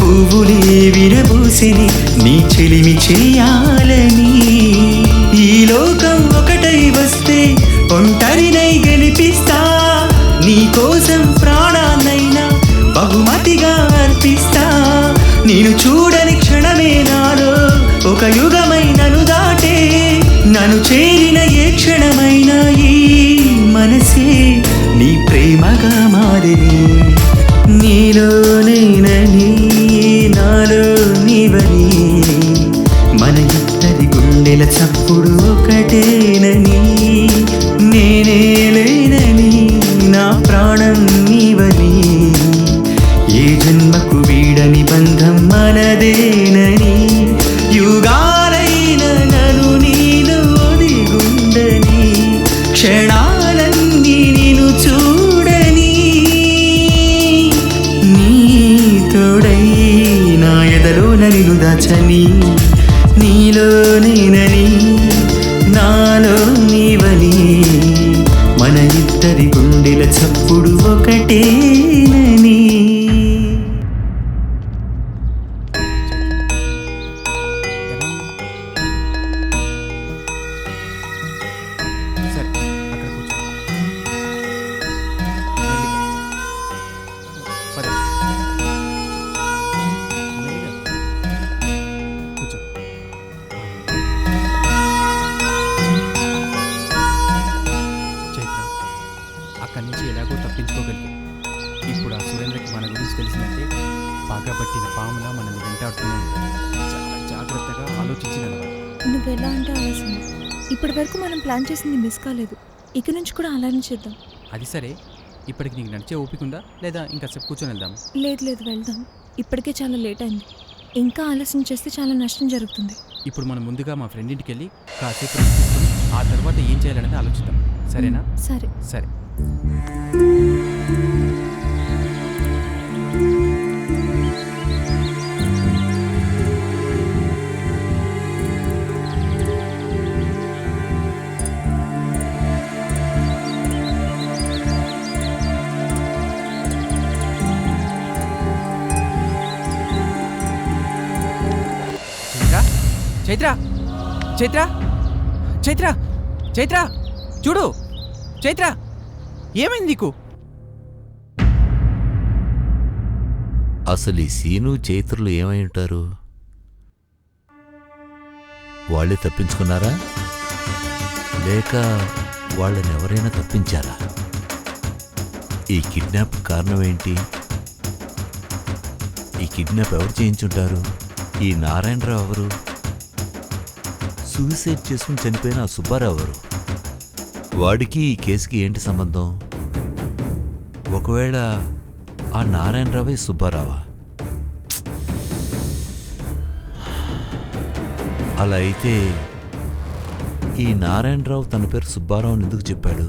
పువ్వులే విరబూసిని నీ చెలిమి చేయాలని ఈ లోకం ఒకటై వస్తే ఒంటరినై గెలిపిస్తా నీ కోసం ప్రాణాన్నైనా బహుమతిగా అర్పిస్తా నేను చూడని క్షణమే నాలో ఒక యుగమై నన్ను దాటే నన్ను చేరిన ఏ క్షణమైనా ఈ మనసే నీ ప్రేమగా మారిని నీలోనేనని నాలో నీవని మన ఇద్దరి గుండెల చప్పుడు ఒకటేనని నేనే లేనని నా ప్రాణం నీవని ఏ జన్మకు వీడని బంధం మనదేనని యుగాలైన నన్ను నీలో దిగుండని క్షణాలన్నీ నిన్ను చూడని నీ తోడై నా ఎదలోన నిన్ను దాచని నీలో నేనని నాలో నీవని మన ఇద్దరి గుండెల చప్పుడు ఒకటేనని అక్కడి నుంచి ఎలాగో తప్పించుకోగలిగాం. ఇప్పుడు ఆ సురేంద్రకి మన గురించి తెలిసిందంటే బాగా పట్టిన పాములా మనల్ని వెంటాడుతూనే ఉంటాం. చాలా జాగ్రత్తగా ఆలోచించి నడవాలి. నువ్వెలా అంటే ఆలోచన ఇప్పటి వరకు మనం ప్లాన్ చేసింది మిస్ కాలేదు. ఇక నుంచి కూడా అలానే చేద్దాం. అది సరే, ఇప్పటికి నీకు నడిచే ఓపిక ఉందా లేదా ఇంకా సేపు కూర్చొని వెళ్దాం? లేదు లేదు, వెళ్దాం. ఇప్పటికే చాలా లేట్ అయింది. ఇంకా ఆలస్యం చేస్తే చాలా నష్టం జరుగుతుంది. ఇప్పుడు మనం ముందుగా మా ఫ్రెండ్ ఇంటికి వెళ్ళి కాసేపు రెస్ట్ తీసుకుని ఆ తర్వాత ఏం చేయాలనేది ఆలోచిద్దాం. సరేనా? సరే సరే. చైత్ర చైత్ర చైత్ర చైత్ర చూడు చైత్ర ఏమైంది నీకు? అసలు ఈ సీను చైత్రులు ఏమై ఉంటారు? వాళ్ళే తప్పించుకున్నారా లేక వాళ్ళని ఎవరైనా తప్పించారా? ఈ కిడ్నాప్ కారణం ఏంటి? ఈ కిడ్నాప్ ఎవరు చేయించుంటారు? ఈ నారాయణరావు ఎవరు? సూసైడ్ చేసుకుని చనిపోయిన ఆ సుబ్బారావు ఎవరు? వాడికి ఈ కేసుకి ఏంటి సంబంధం? ఒకవేళ ఆ నారాయణరావే సుబ్బారావా? అలా అయితే ఈ నారాయణరావు తన పేరు సుబ్బారావుని ఎందుకు చెప్పాడు?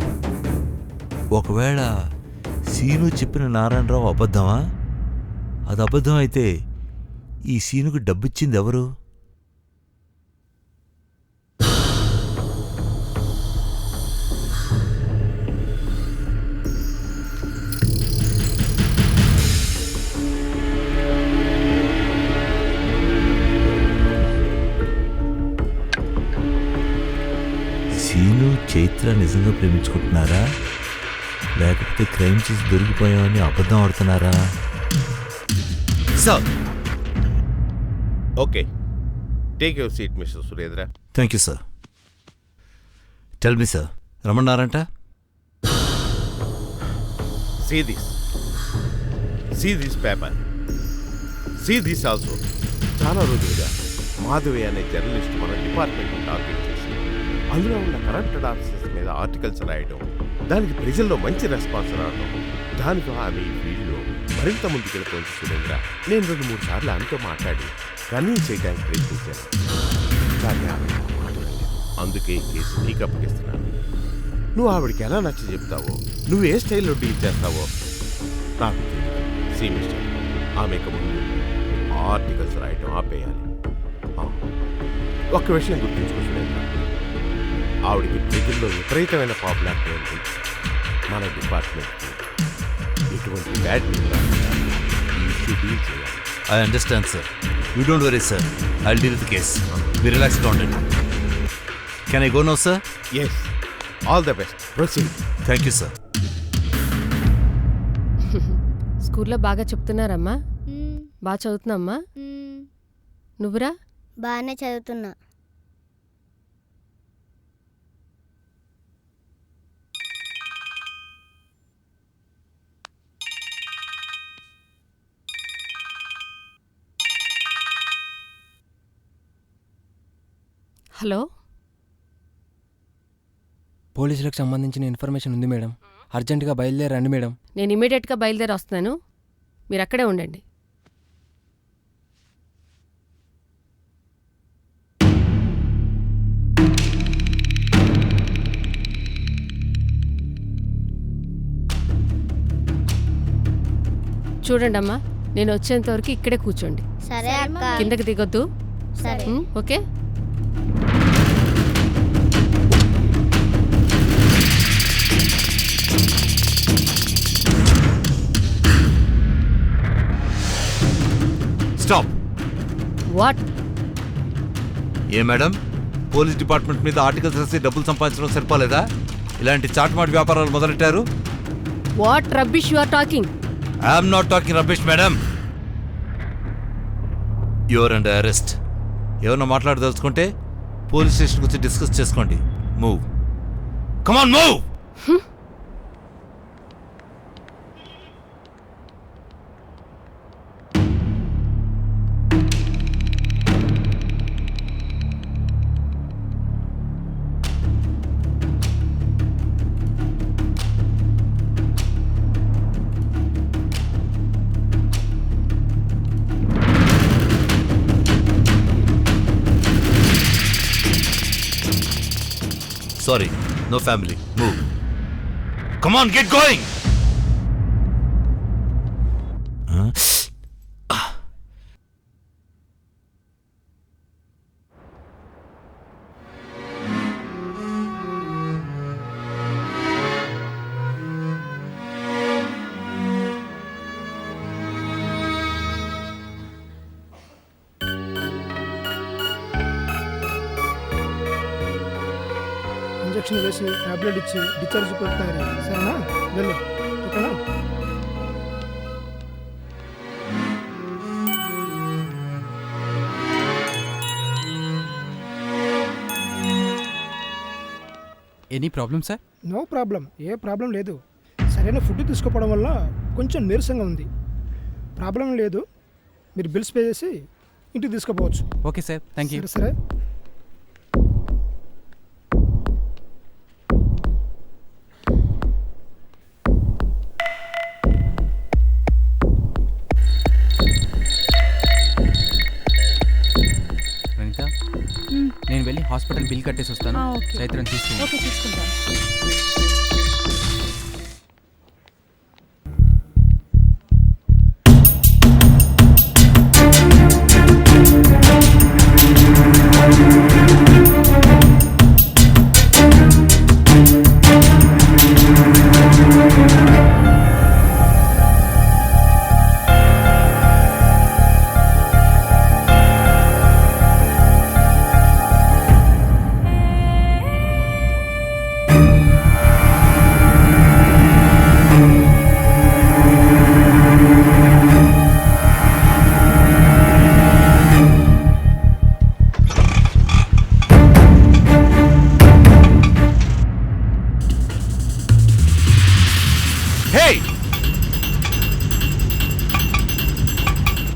ఒకవేళ సీను చెప్పిన నారాయణరావు అబద్ధమా? అది అబద్ధం అయితే ఈ సీనుకు డబ్బిచ్చింది ఎవరు? సీను చైత్ర నిజంగా ప్రేమించుకుంటున్నారా లేకపోతే క్రైమ్ చేసి దొరికిపోయామని అబద్ధం ఆడుతున్నారా? Sir okay take your seat mister Surendra. Thank you sir. Tell me sir, రమ్మన్నారంట? See this paper, see this also. చాలా రోజులుగా మాధవి అనే జర్నలిస్ట్ మన డిపార్ట్మెంట్ని టార్గెట్ చేసి అందులో ఉన్న కరప్టెడ్ ఆఫీసర్స్ మీద ఆర్టికల్స్ రాయడం, దానికి ప్రజల్లో మంచి రెస్పాన్స్ రావడం, దానికి ఆమె ఈ ఫీల్డ్లో మరింత ముందుకెళ్ళిపోయింది సురేంద్ర. నేను 2-3 సార్లు ఆమెతో మాట్లాడి కన్విన్స్ చేయడానికి ప్రయత్నించాను, కానీ ఆమె మాట్లాడలేదు. అందుకే ఈ కేసు నీకు అప్పగిస్తున్నాను. నువ్వు ఆవిడకి ఎలా నచ్చ చెప్తావో, నువ్వు ఏ స్టైల్లో డీల్ చేస్తావో నాకు తెలియదు. సీ మిస్టర్, ఆమెకు ముందు ఆర్టికల్స్ రాయటం ఆపేయాలి. ఒక్క విషయం గుర్తుంచుకో సురేంద్ర, ఆవిడికి ప్రజల్లో విపరీతమైన పాపులారిటీ ఉంది. మన డిపార్ట్మెంట్కి ఎటువంటి బ్యాడ్ న్యూస్ రాకుండా ఈ ఇష్యూ డీల్ చేయాలి. I understand sir. You don't worry sir, I will deal with the case. మీరు రిలాక్స్గా ఉండండి. Can I go now sir? Yes, all the best, proceed. Thank you sir. స్కూల్లో బాగా చెప్తున్నారమ్మా? బాగా చదువుతున్నామ్మా? నువ్వురా? బాగానే చదువుతున్నా. హలో, పోలీసులకు సంబంధించిన ఇన్ఫర్మేషన్ ఉంది మేడం. అర్జెంటుగా బయలుదేరండి మేడం. నేను ఇమీడియట్గా బయలుదేరి వస్తున్నాను, మీరు అక్కడే ఉండండి. చూడండి అమ్మా, నేను వచ్చేంత వరకు ఇక్కడే కూర్చోండి. సరే అక్క. కిందకి దిగొద్దు. సరే. ఓకే. స్టాప్. వాట్? ఏ మేడం, పోలీస్ డిపార్ట్మెంట్ మీద ఆర్టికల్స్ రాసి డబ్బులు సంపాదించడం సరిపోలేదా? ఇలాంటి చాటుమాటు వ్యాపారాలు మొదలెట్టారు. What rubbish you are talking? I'm not talking rubbish madam. Your under arrest. ఏమన్నా మాట్లాడదలుచుకుంటే పోలీస్ స్టేషన్కి వచ్చి డిస్కస్ చేసుకోండి. Move, come on move. Sorry, no family. Move. Come on, get going. Injection వేసి టాబ్లెట్ ఇచ్చి డిశ్చార్జ్ పెడతారు. సరేనా? వెళ్ళు. ఓకేనా? Any problem sir? No problem. ఏ ప్రాబ్లం లేదు. సరైన ఫుడ్ తీసుకోవడం వల్ల కొంచెం నీరసంగా ఉంది. ప్రాబ్లం లేదు. మీరు బిల్స్ పే చేసి ఇంటికి తీసుకుపోవచ్చు. Okay sir, thank you. సరే. ప్రణీత, నేను వెళ్ళి హాస్పిటల్ బిల్ కట్టేసి వస్తాను. చైత్రని తీసుకుంటాను. ఓకే, తీసుకుంటాను.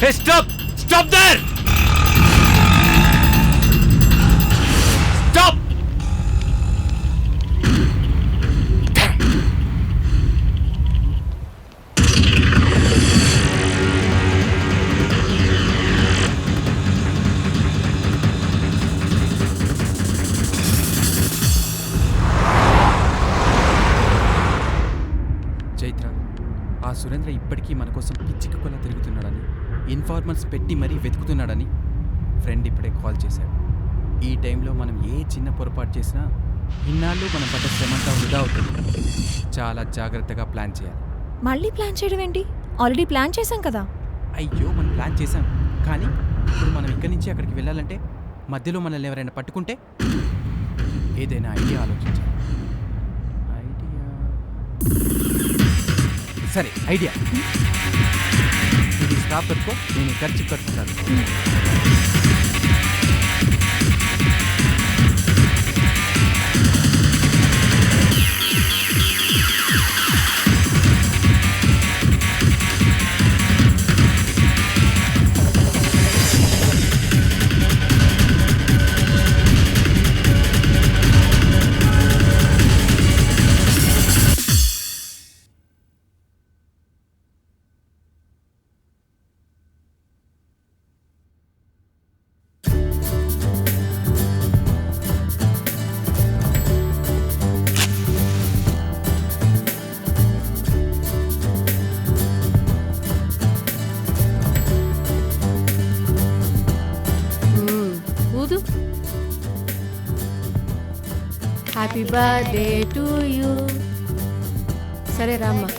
Hey, stop! Stop there! Stop! Chaitra, ఆ సురేంద్ర ఇప్పటికీ మన కోసం పిచ్చికొలా తిరుగుతున్నాడని, ఇన్ఫార్మర్స్ పెట్టి మరీ వెతుకుతున్నాడని ఫ్రెండ్ ఇప్పుడే కాల్ చేశాడు. ఈ టైంలో మనం ఏ చిన్న పొరపాటు చేసినా ఇన్నాళ్ళు మనం పడ్డ శ్రమంతా వృధా అవుతుంది. చాలా జాగ్రత్తగా ప్లాన్ చేయాలి. మళ్ళీ ప్లాన్ చేయడం ఏంటి? ఆల్రెడీ ప్లాన్ చేశాం కదా. అయ్యో, మనం ప్లాన్ చేశాం, కానీ ఇప్పుడు మనం ఇక్కడి నుంచి అక్కడికి వెళ్ళాలంటే మధ్యలో మనల్ని ఎవరైనా పట్టుకుంటే ఏదైనా ఐడియా ఆలోచించాలి. సరే, ఐడియా. ఇది స్టాప్ పెట్టుకో, నేను ఖర్చు కట్టుకుంటాను. Happy birthday to you. సరే రామ్మా,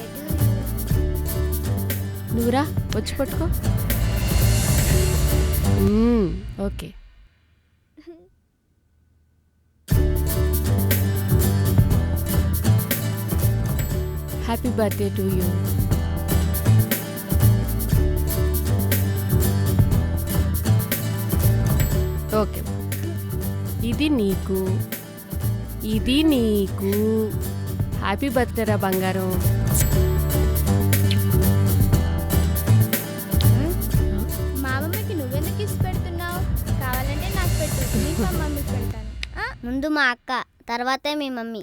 నువ్వురా, వచ్చి పట్టుకో. Okay. Happy birthday to you. Okay, ఇది నీకు, ఇది నీకు. హ్యాపీ బర్త్డే రా బంగారం. మా మమ్మీకి నువ్వెందుకు ఇసి పెడుతున్నావు? కావాలంటే నాకు పెట్టు, నీకు మా మమ్మీకి పెడతాను. ముందు మా అక్క, తర్వాతే మీ మమ్మీ.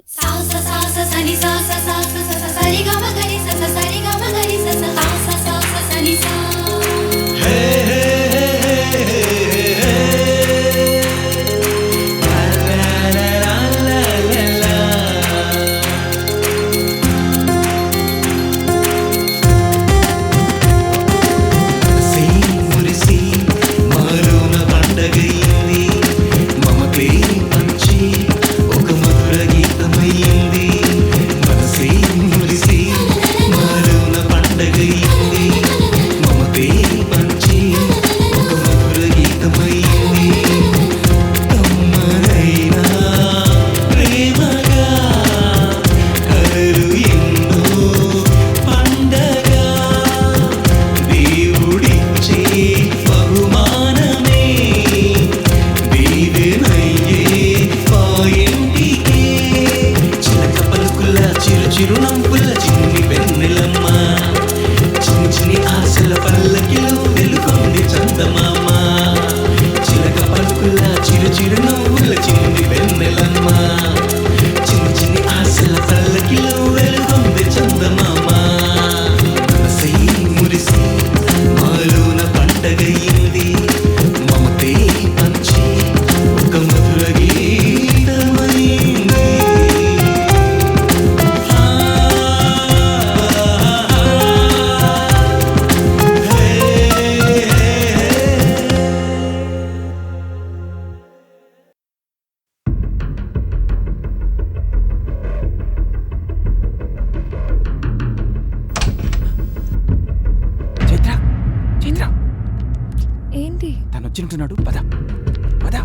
మురిసి చిన్ని వెన్నెలమ్మ చిన్ని చిన్ని ఆశల పల్లకిలో వెలుగొంది చందమామ చిలక పలుకుల చిరు చిరు నవ్వుల చిన్ని వెన్నెలమ్మ చిన్ని చిన్ని ఆశల పల్లకిలో వెలుగొంది చందమామ మనసై మురిసి మాలోన పండగయింది మమతే పంచి ఒక మధుర గీతమైంది చైత్ర చైత్ర ఏంటి తను వచ్చినట్టున్నాడు పద పద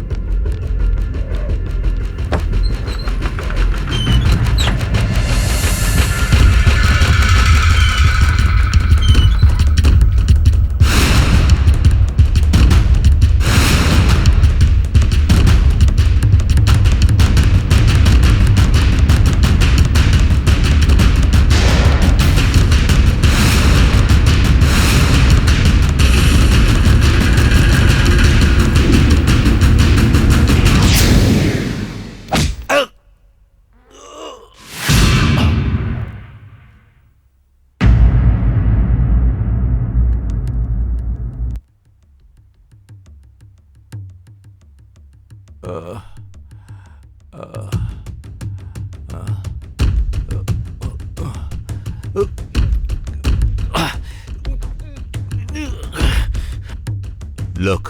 లోక్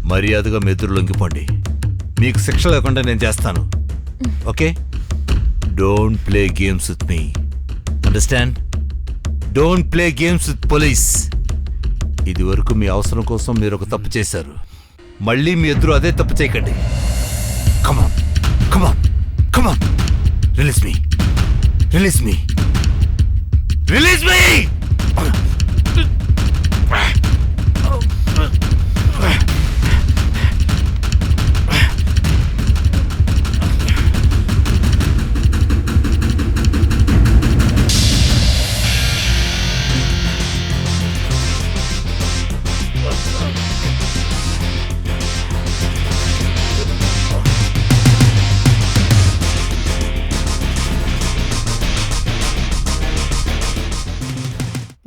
మర్యాదగా మీ ఎదురు లొంగిపోండి మీకు శిక్ష లేకుండా నేను చేస్తాను okay don't play games with me understand don't play games with police ఇది వరకు మీ అవసరం కోసం మీరు ఒక తప్పు చేశారు మళ్ళీ మీ ఎదురు అదే తప్పు చేయకండి కమాన్ కమాన్ కమాన్ రిలీజ్ మీ రిలీజ్ మీ రిలీజ్ మీ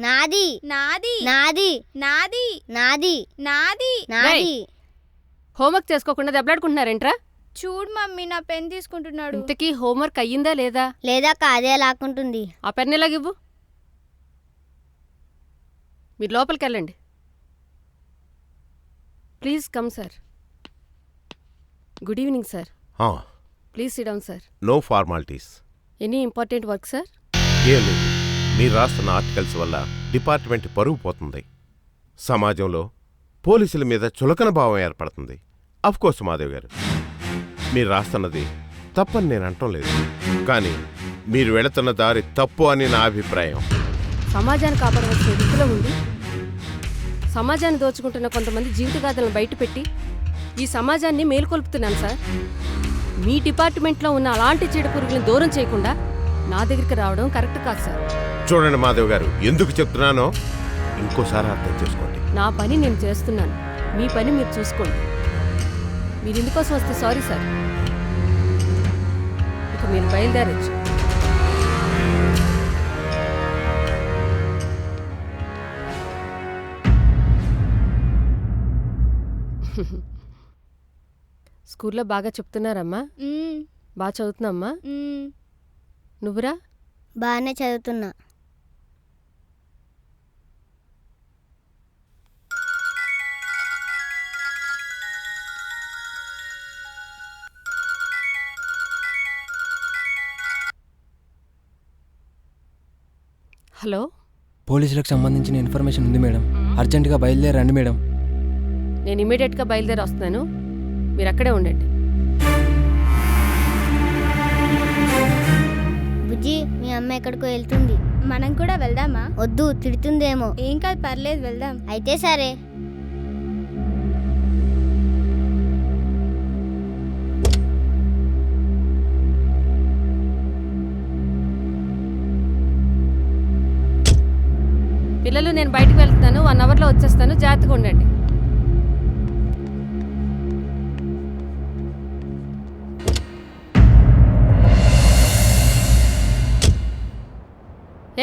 నాది నాది నాది నాది నాది నాది నాది హోంవర్క్ చేసుకోకుండా దెబ్బలాడుకుంటున్నారేంట్రా చూడు మమ్మీ నా పెన్ తీసుకుంటున్నాడు ఇంతకీ హోంవర్క్ అయ్యిందా లేదా లేదా కాదే లాక్కుంటుంది ఆ పెన్ ఎలాగివ్వు మీరు లోపలికి వెళ్ళండి please come sir good evening sir please sit down sir no formalities any important work sir ఏం లేదు మీరు రాస్తున్న ఆర్టికల్స్ వల్ల డిపార్ట్మెంట్ పరుగు పోతుంది సమాజంలో పోలీసుల మీద చులకన భావం ఏర్పడుతుంది అఫ్కోర్స్ మాధవ్ గారు మీరు రాస్తున్నది తప్పని నేను అంటం లేదు కానీ మీరు వెళుతున్న దారి తప్పు అని నా అభిప్రాయం సమాజాన్ని కాపాడవలసిన రీతిలో ఉంది సమాజాన్ని దోచుకుంటున్న కొంతమంది జీవితగాథలను బయటపెట్టి ఈ సమాజాన్ని మేల్కొల్పుతున్నాను సార్ మీ డిపార్ట్మెంట్లో ఉన్న అలాంటి చీడ పురుగులను దూరం చేయకుండా నా దగ్గరికి రావడం కరెక్ట్ కాదు సార్ చూడండి మాధవ్ గారు ఎందుకు చెప్తున్నానో ఇంకోసారి అర్థం చేసుకోండి నా పని నేను చేస్తున్నాను మీ పని మీరు చూసుకోండి మీరు ఇందుకోసం వస్తే సారీ సార్ ఇక మీరు బయలుదేరచ్చు స్కూల్లో బాగా చెప్తున్నారమ్మా బాగా చదువుతున్నామ్మా నువ్వురా బాగానే చదువుతున్నా హలో పోలీసులకు సంబంధించిన ఇన్ఫర్మేషన్ ఉంది మేడం అర్జెంటుగా బయలుదేరండి మేడం నేను ఇమీడియట్గా బయలుదేరి వస్తున్నాను మీరు అక్కడే ఉండండి బుజ్జి మీ అమ్మ ఎక్కడికో వెళ్తుంది మనం కూడా వెళ్దామా వద్దు తిడుతుందేమో ఏం కాదు పర్లేదు వెళ్దాం అయితే సరే పిల్లలు నేను బయటకు వెళ్తున్నాను, 1 అవర్లో వచ్చేస్తాను, జాగ్రత్తగా ఉండండి.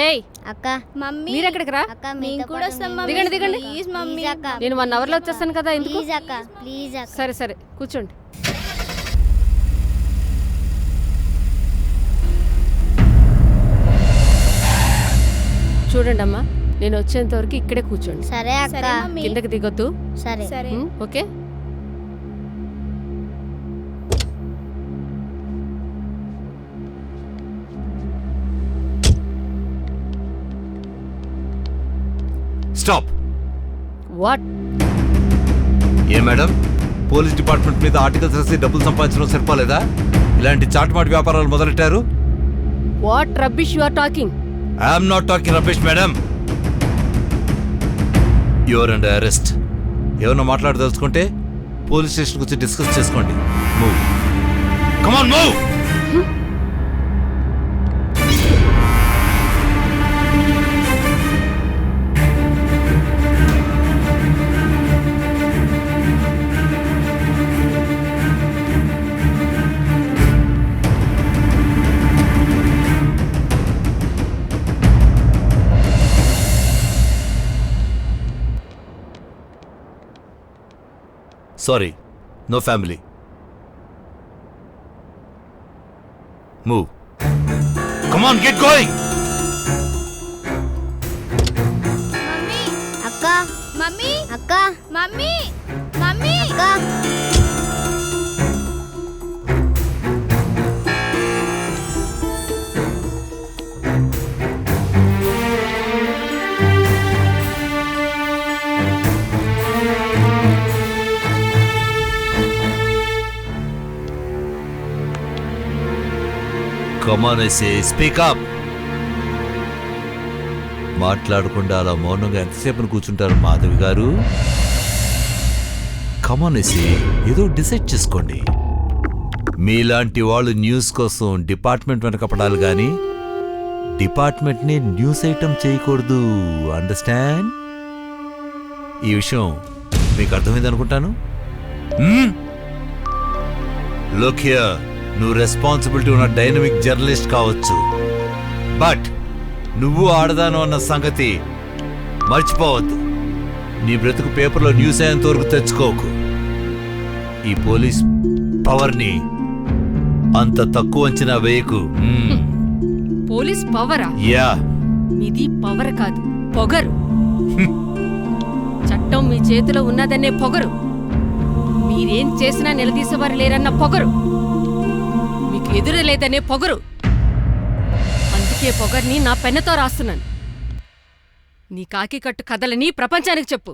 ఏయ్ అక్క మమ్మీ మీరు ఎక్కడికి రా? అక్క మేము కూడా వస్తాం మమ్మీ. దిగండి దిగండి. ప్లీజ్ మమ్మీ అక్క. నేను 1 అవర్లో వచ్చేస్తాను కదా, ఎందుకు? ప్లీజ్ అక్క, ప్లీజ్ అక్క. సరే సరే కూర్చోండి. చూడండి అమ్మా, నేను వచ్చేంత వరకు ఇక్కడే కూర్చోండి. సరే అక్క. కిందకి దిగొద్దు. సరే ఓకే. స్టాప్. వాట్? ఏ మేడం, పోలీస్ డిపార్ట్మెంట్ మీద ఆర్టికల్స్ రాసి డబ్బులు సంపాదించడం సరిపోలేదా? ఇలాంటి చాటుమాటి వ్యాపారాలు మొదలెట్టారు. What rubbish you are talking? I'm not talking rubbish madam. Your under arrest. ఏమన్నా మాట్లాడదలుచుకుంటే పోలీస్ స్టేషన్ వచ్చి డిస్కస్ చేసుకోండి. Move, come on move. Sorry, no family. Move. Come on, get going. అక్క మమ్మీ అక్క మమ్మీ మమ్మీ అక్క. Come on, I say, speak up. మాట్లాడకుండా అలా మౌనంగా ఎంతసేపు కూర్చుంటారు మాధవి గారు? కమాన్ ఐసే, ఏదో డిసైడ్ చేసుకోండి. మీలాంటి వాళ్ళు న్యూస్ కోసం డిపార్ట్మెంట్ వెనక పడాలి కానీ డిపార్ట్మెంట్ని న్యూస్ ఐటమ్ చేయకూడదు. అండర్స్టాండ్? ఈ విషయం మీకు అర్థమైంది అనుకుంటాను. లుక్ హియర్, నువ్వు రెస్పాన్సిబిలిటీ ఉన్న డైనమిక్ జర్నలిస్ట్ కావచ్చు, బట్ నువ్వు ఆడదాను అన్న సంగతి మర్చిపోవద్దు. నీ బ్రతుకు పేపర్లో న్యూస్ అయ్యేంత వరకు తెచ్చుకోకు. ఈ పోలీస్ పవర్ని అంత తక్కువ అంచనా వేయకు. పోలీస్ పవరా? యా, మీది పవర్ కాదు, పొగరు. చట్టం మీ చేతిలో ఉన్నదనే పొగరు. మీరేం చేసినా నిలదీసేవారు లేరన్న పొగరు. మీకు ఎదురు లేదనే పొగరు. అందుకే పొగర్ని నా పెన్నుతో రాస్తున్నాను. నీ కాకి కట్టు కథలని ప్రపంచానికి చెప్పు.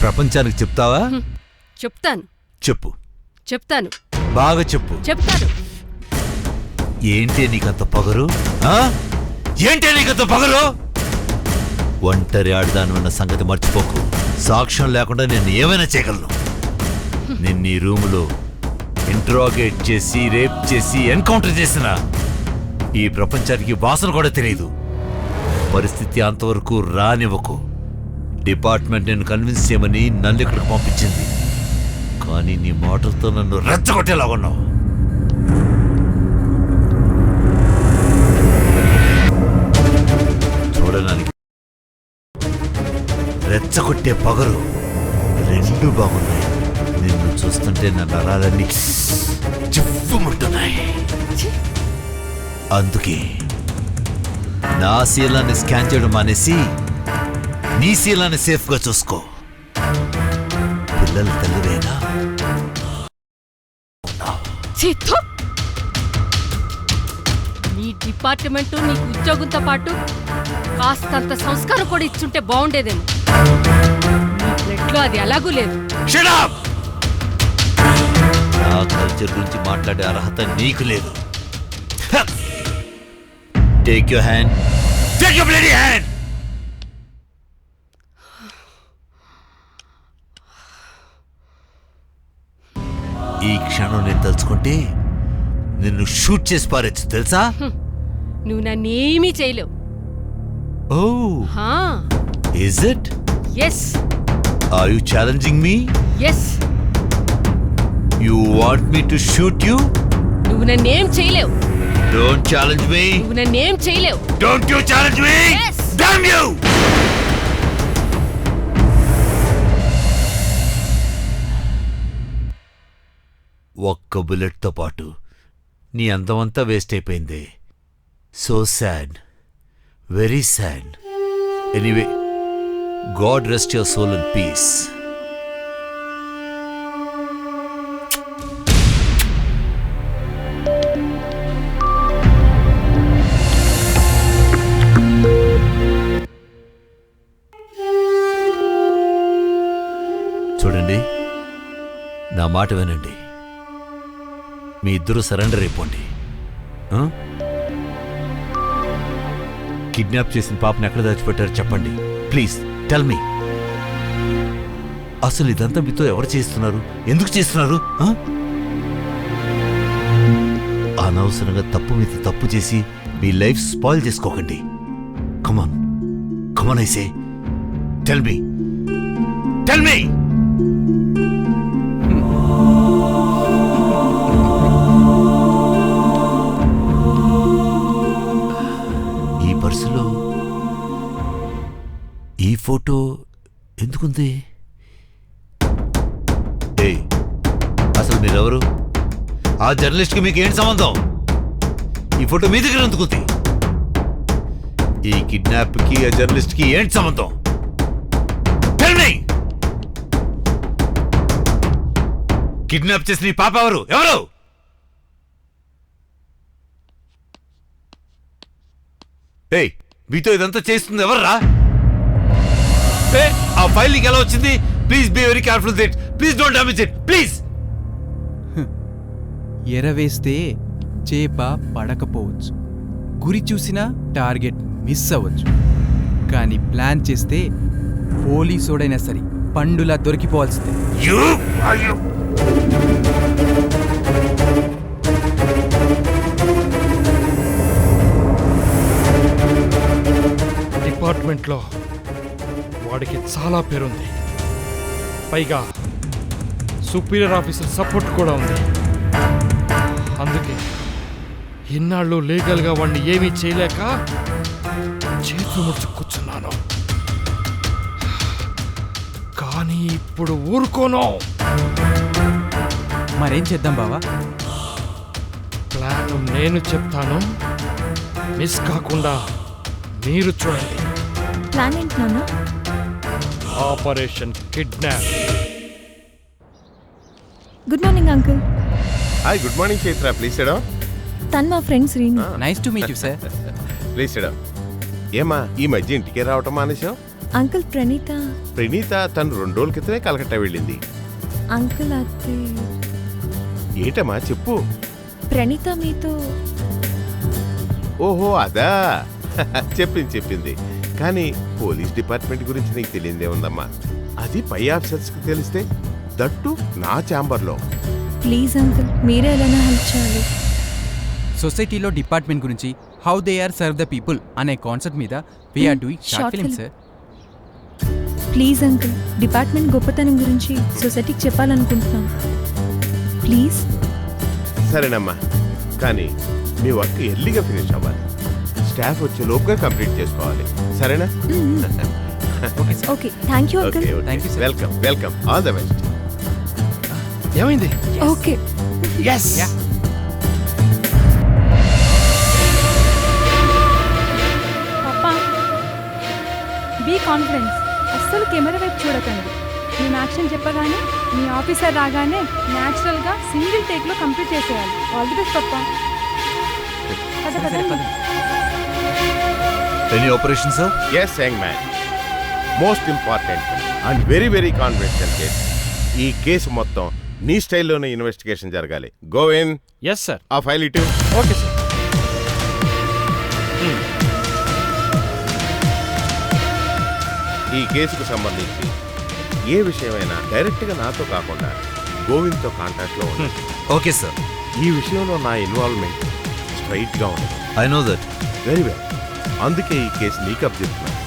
ప్రపంచానికి చెప్తావా? చెప్తాను. చెప్పు. చెప్తాను. బాగా చెప్పు. చెప్తాను. ఏంటి నీకంత పొగరు? ఏంటి నీకంత పొగరు? ఒంటరి ఆడదాను అన్న సంగతి మర్చిపోకు. సాక్ష్యం లేకుండా నేను ఏమైనా చేయగలను. నిన్ను ఈ రూములో ఇంట్రాగేట్ చేసి రేప్ చేసి ఎన్కౌంటర్ చేసిన ఈ ప్రపంచానికి వాసన కూడా తెలియదు. పరిస్థితి అంతవరకు రానివ్వకు. డిపార్ట్మెంట్ నేను కన్విన్స్ చేయమని నన్ను ఇక్కడికి పంపించింది, కానీ నీ మాటలతో నన్ను రెచ్చగొట్టేలాగున్నావు. చూడడానికి రెచ్చగొట్టే పొగరు రెండు బాగున్నాయి. నిన్ను చూస్తుంటే నా నరాలన్నీ చివ్వమంటున్నాయి. అందుకే నా శీలాన్ని స్కాన్ చేయడం మానేసి నీ శీలాన్ని సేఫ్గా చూసుకో. పిల్లల తల్లివేనా? నీ డిపార్ట్మెంటు నీకు ఉద్యోగంతో పాటు కాస్తంత సంస్కారం కూడా ఇచ్చుంటే బాగుండేదేమో. నీ బ్లడ్లో అది ఎలాగూ లేదు. నా కల్చర్ గురించి మాట్లాడే అర్హత నీకు లేదు. Take your hand. Take your bloody hand. ఈ క్షణం నేను తలుచుకుంటే నిన్ను షూట్ చేసి పారేచ్చు తెలుసా? నువ్వు నన్నేమీ చేయలేవు. Oh, హా is it? Yes Are you challenging me? Yes You want me to shoot you? నువ్వు నన్నేం చేయలేవు. Don't challenge me. నువ్వు నన్నేం చేయలేవు. Don't you challenge me? Yes. Damn you! ఒక్క బుల్లెట్తో పాటు నీ అందమంతా వేస్ట్ అయిపోయింది. So sad, very sad. Anyway, god rest your soul in peace. చూడండి, నా మాట వినండి. మీ ఇద్దరు సరెండర్ అయిపోండి. కిడ్నాప్ చేసిన పాపని ఎక్కడ దాచిపెట్టారో చెప్పండి. Please tell me. అసలు ఇదంతా మీతో ఎవరు చేస్తున్నారు? ఎందుకు చేస్తున్నారు? అనవసరంగా తప్పు మీద తప్పు చేసి మీ లైఫ్ స్పాయిల్ చేసుకోకండి. Come on come on, I say tell me, tell me. ఈ పర్సులో ఈ ఫోటో ఎందుకుంది? ఏయ్, అసలు మీరెవరు? ఆ జర్నలిస్ట్కి మీకు ఏంటి సంబంధం? ఈ ఫోటో మీ దగ్గర ఎందుకుంది? ఈ కిడ్నాప్కి ఆ జర్నలిస్ట్కి ఏంటి సంబంధం? Tell me! కిడ్నాప్ చేసిన ఈ పాప ఎవరు? ఎవరు? ఏయ్, మీతో ఇదంతా చేస్తుంది ఎవర్రా? ఆ ఫైల్ నీకు ఎలా వచ్చింది? Please be very careful with it. Please don't damage it, please. ఎరవేస్తే చేప పడకపోవచ్చు, గురి చూసినా టార్గెట్ మిస్ అవ్వచ్చు, కానీ ప్లాన్ చేస్తే పోలీసోడైనా సరే పండులా దొరికిపోవాల్సిందే. డిపార్ట్మెంట్లో వాడికి చాలా పేరుంది. పైగా సుపీరియర్ ఆఫీసర్ సపోర్ట్ కూడా ఉంది. అందుకే ఇన్నాళ్ళు లీగల్గా వాడిని ఏమీ చేయలేక చేతులు ముడుచు కూర్చున్నాను. కానీ ఇప్పుడు ఊరుకోను. మరేం చేద్దాం బావా? ప్లాన్ నేను చెప్తాను, మిస్ కాకుండా మీరు చూడండి. ప్లాన్ ఏంటి నాన్న? Operation kidnap. Good morning uncle. Hi, good morning Chaitra. Please sit down. తను మా friends Reenu. Nice to meet you sir. Please sit down. ఏమా ఈ మధ్య ఇంటికే రావటం మానేశావు? అంకుల్ ప్రణీత. ప్రణీత తను 2 రోజుల క్రితమే కలకట్టా వెళ్ళింది. అంకుల్ అది ఏంటమ్మా చెప్పు. ప్రణీత మీతో. ఓహో అదా, చెప్పింది. కానీ పోలీస్ డిపార్ట్మెంట్ గురించి నీకు తెలియదే ఉందమ్మా. అది పై ఆఫీసర్స్కి తెలిస్తే, దట్టు నా ఛాంబర్లో. ప్లీజ్ అంకుల్, మీరే ఎలా హెల్ప్ చేయాలి. సొసైటీలో డిపార్ట్మెంట్ గురించి how they are serve the people అనే కాన్సెప్ట్ మీద we are doing short film sir. Please uncle, department గొప్పతనం గురించి సొసైటీకి చెప్పాలనుకుంటున్నాం. ప్లీజ్. సరేనమ్మా, కానీ మీ వర్క్ ఎర్లీగా ఫినిష్ అవ్వాలి. స్టాఫ్ వచ్చే లోపుగా కంప్లీట్ చేసుకోవాలి. సరేనా? Okay, thank you uncle. Welcome welcome, all the best. ఏమైంది? ఓకే. ఎస్. పాపా, బీ కాన్ఫిడెన్స్. అస్సలు కెమెరా వైపు చూడకండి. మేము యాక్షన్ చెప్పగానే మీ ఆఫీసర్ రాగానే న్యాచురల్గా సింగిల్ టేక్లో కంప్లీట్ చేసేయాలి. All the best papa. Any operation sir? Yes young man, most important and very very confidential case. ఈ కేసు మొత్తం నీ స్టైల్లోనే ఇన్వెస్టిగేషన్ జరగాలి. Go in. Yes sir. ఆ ఫైల్ ఇటు. Okay sir. ఈ కేసుకు సంబంధించి ఏ విషయమైనా డైరెక్ట్గా నాతో కాకుండా గోవింద్తో కాంటాక్ట్లో ఉంది. Okay sir. ఈ విషయంలో నా ఇన్వాల్వ్మెంట్ స్ట్రైట్గా ఉంది. I know that. Very well. అందుకే ఈ కేసు నీకు అప్పచెప్తున్నాను.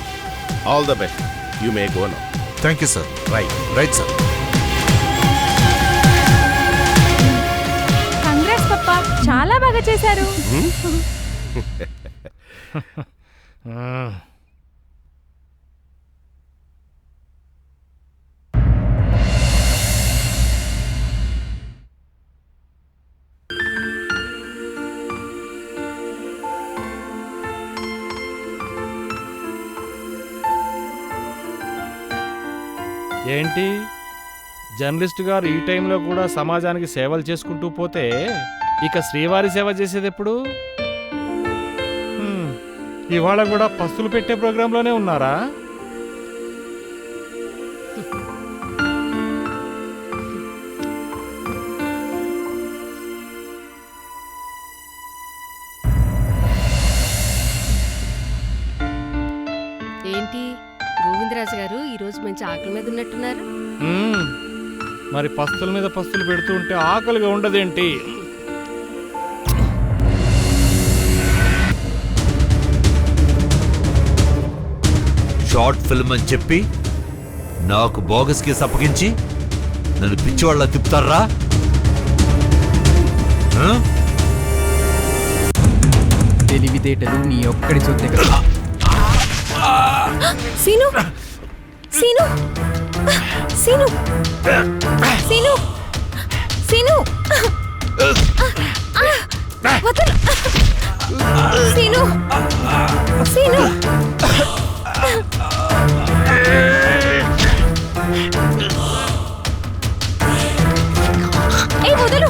All the best. You may go now. Thank you sir. Right sir. Congrats పప్పా, చాలా బాగా చేశారు. ఏంటి జర్నలిస్ట్ గారు ఈ టైంలో కూడా సమాజానికి సేవలు చేసుకుంటూ పోతే ఇక శ్రీవారి సేవ చేసేది ఎప్పుడు? ఇవాళ కూడా పస్తులు పెట్టే ప్రోగ్రాంలోనే ఉన్నారా? ఏంటి గోవిందరాజు గారు ఈరోజు మంచి ఆకలి మీద ఉన్నట్టున్నారు? మరి పస్తుల మీద పస్తులు పెడుతూ ఉంటే ఆకలిగా ఉండదేంటి? షార్ట్ ఫిల్మ్ అని చెప్పి నాకు బోగస్ కేసు అప్పగించి నన్ను పిచ్చివాళ్ళ తిప్పుతారా? తెలివితేటలు నీ ఒక్కడి సొత్తే కదా. సీను సీను సీను సీను సీను వదలు సీను సీను ఏ వదలు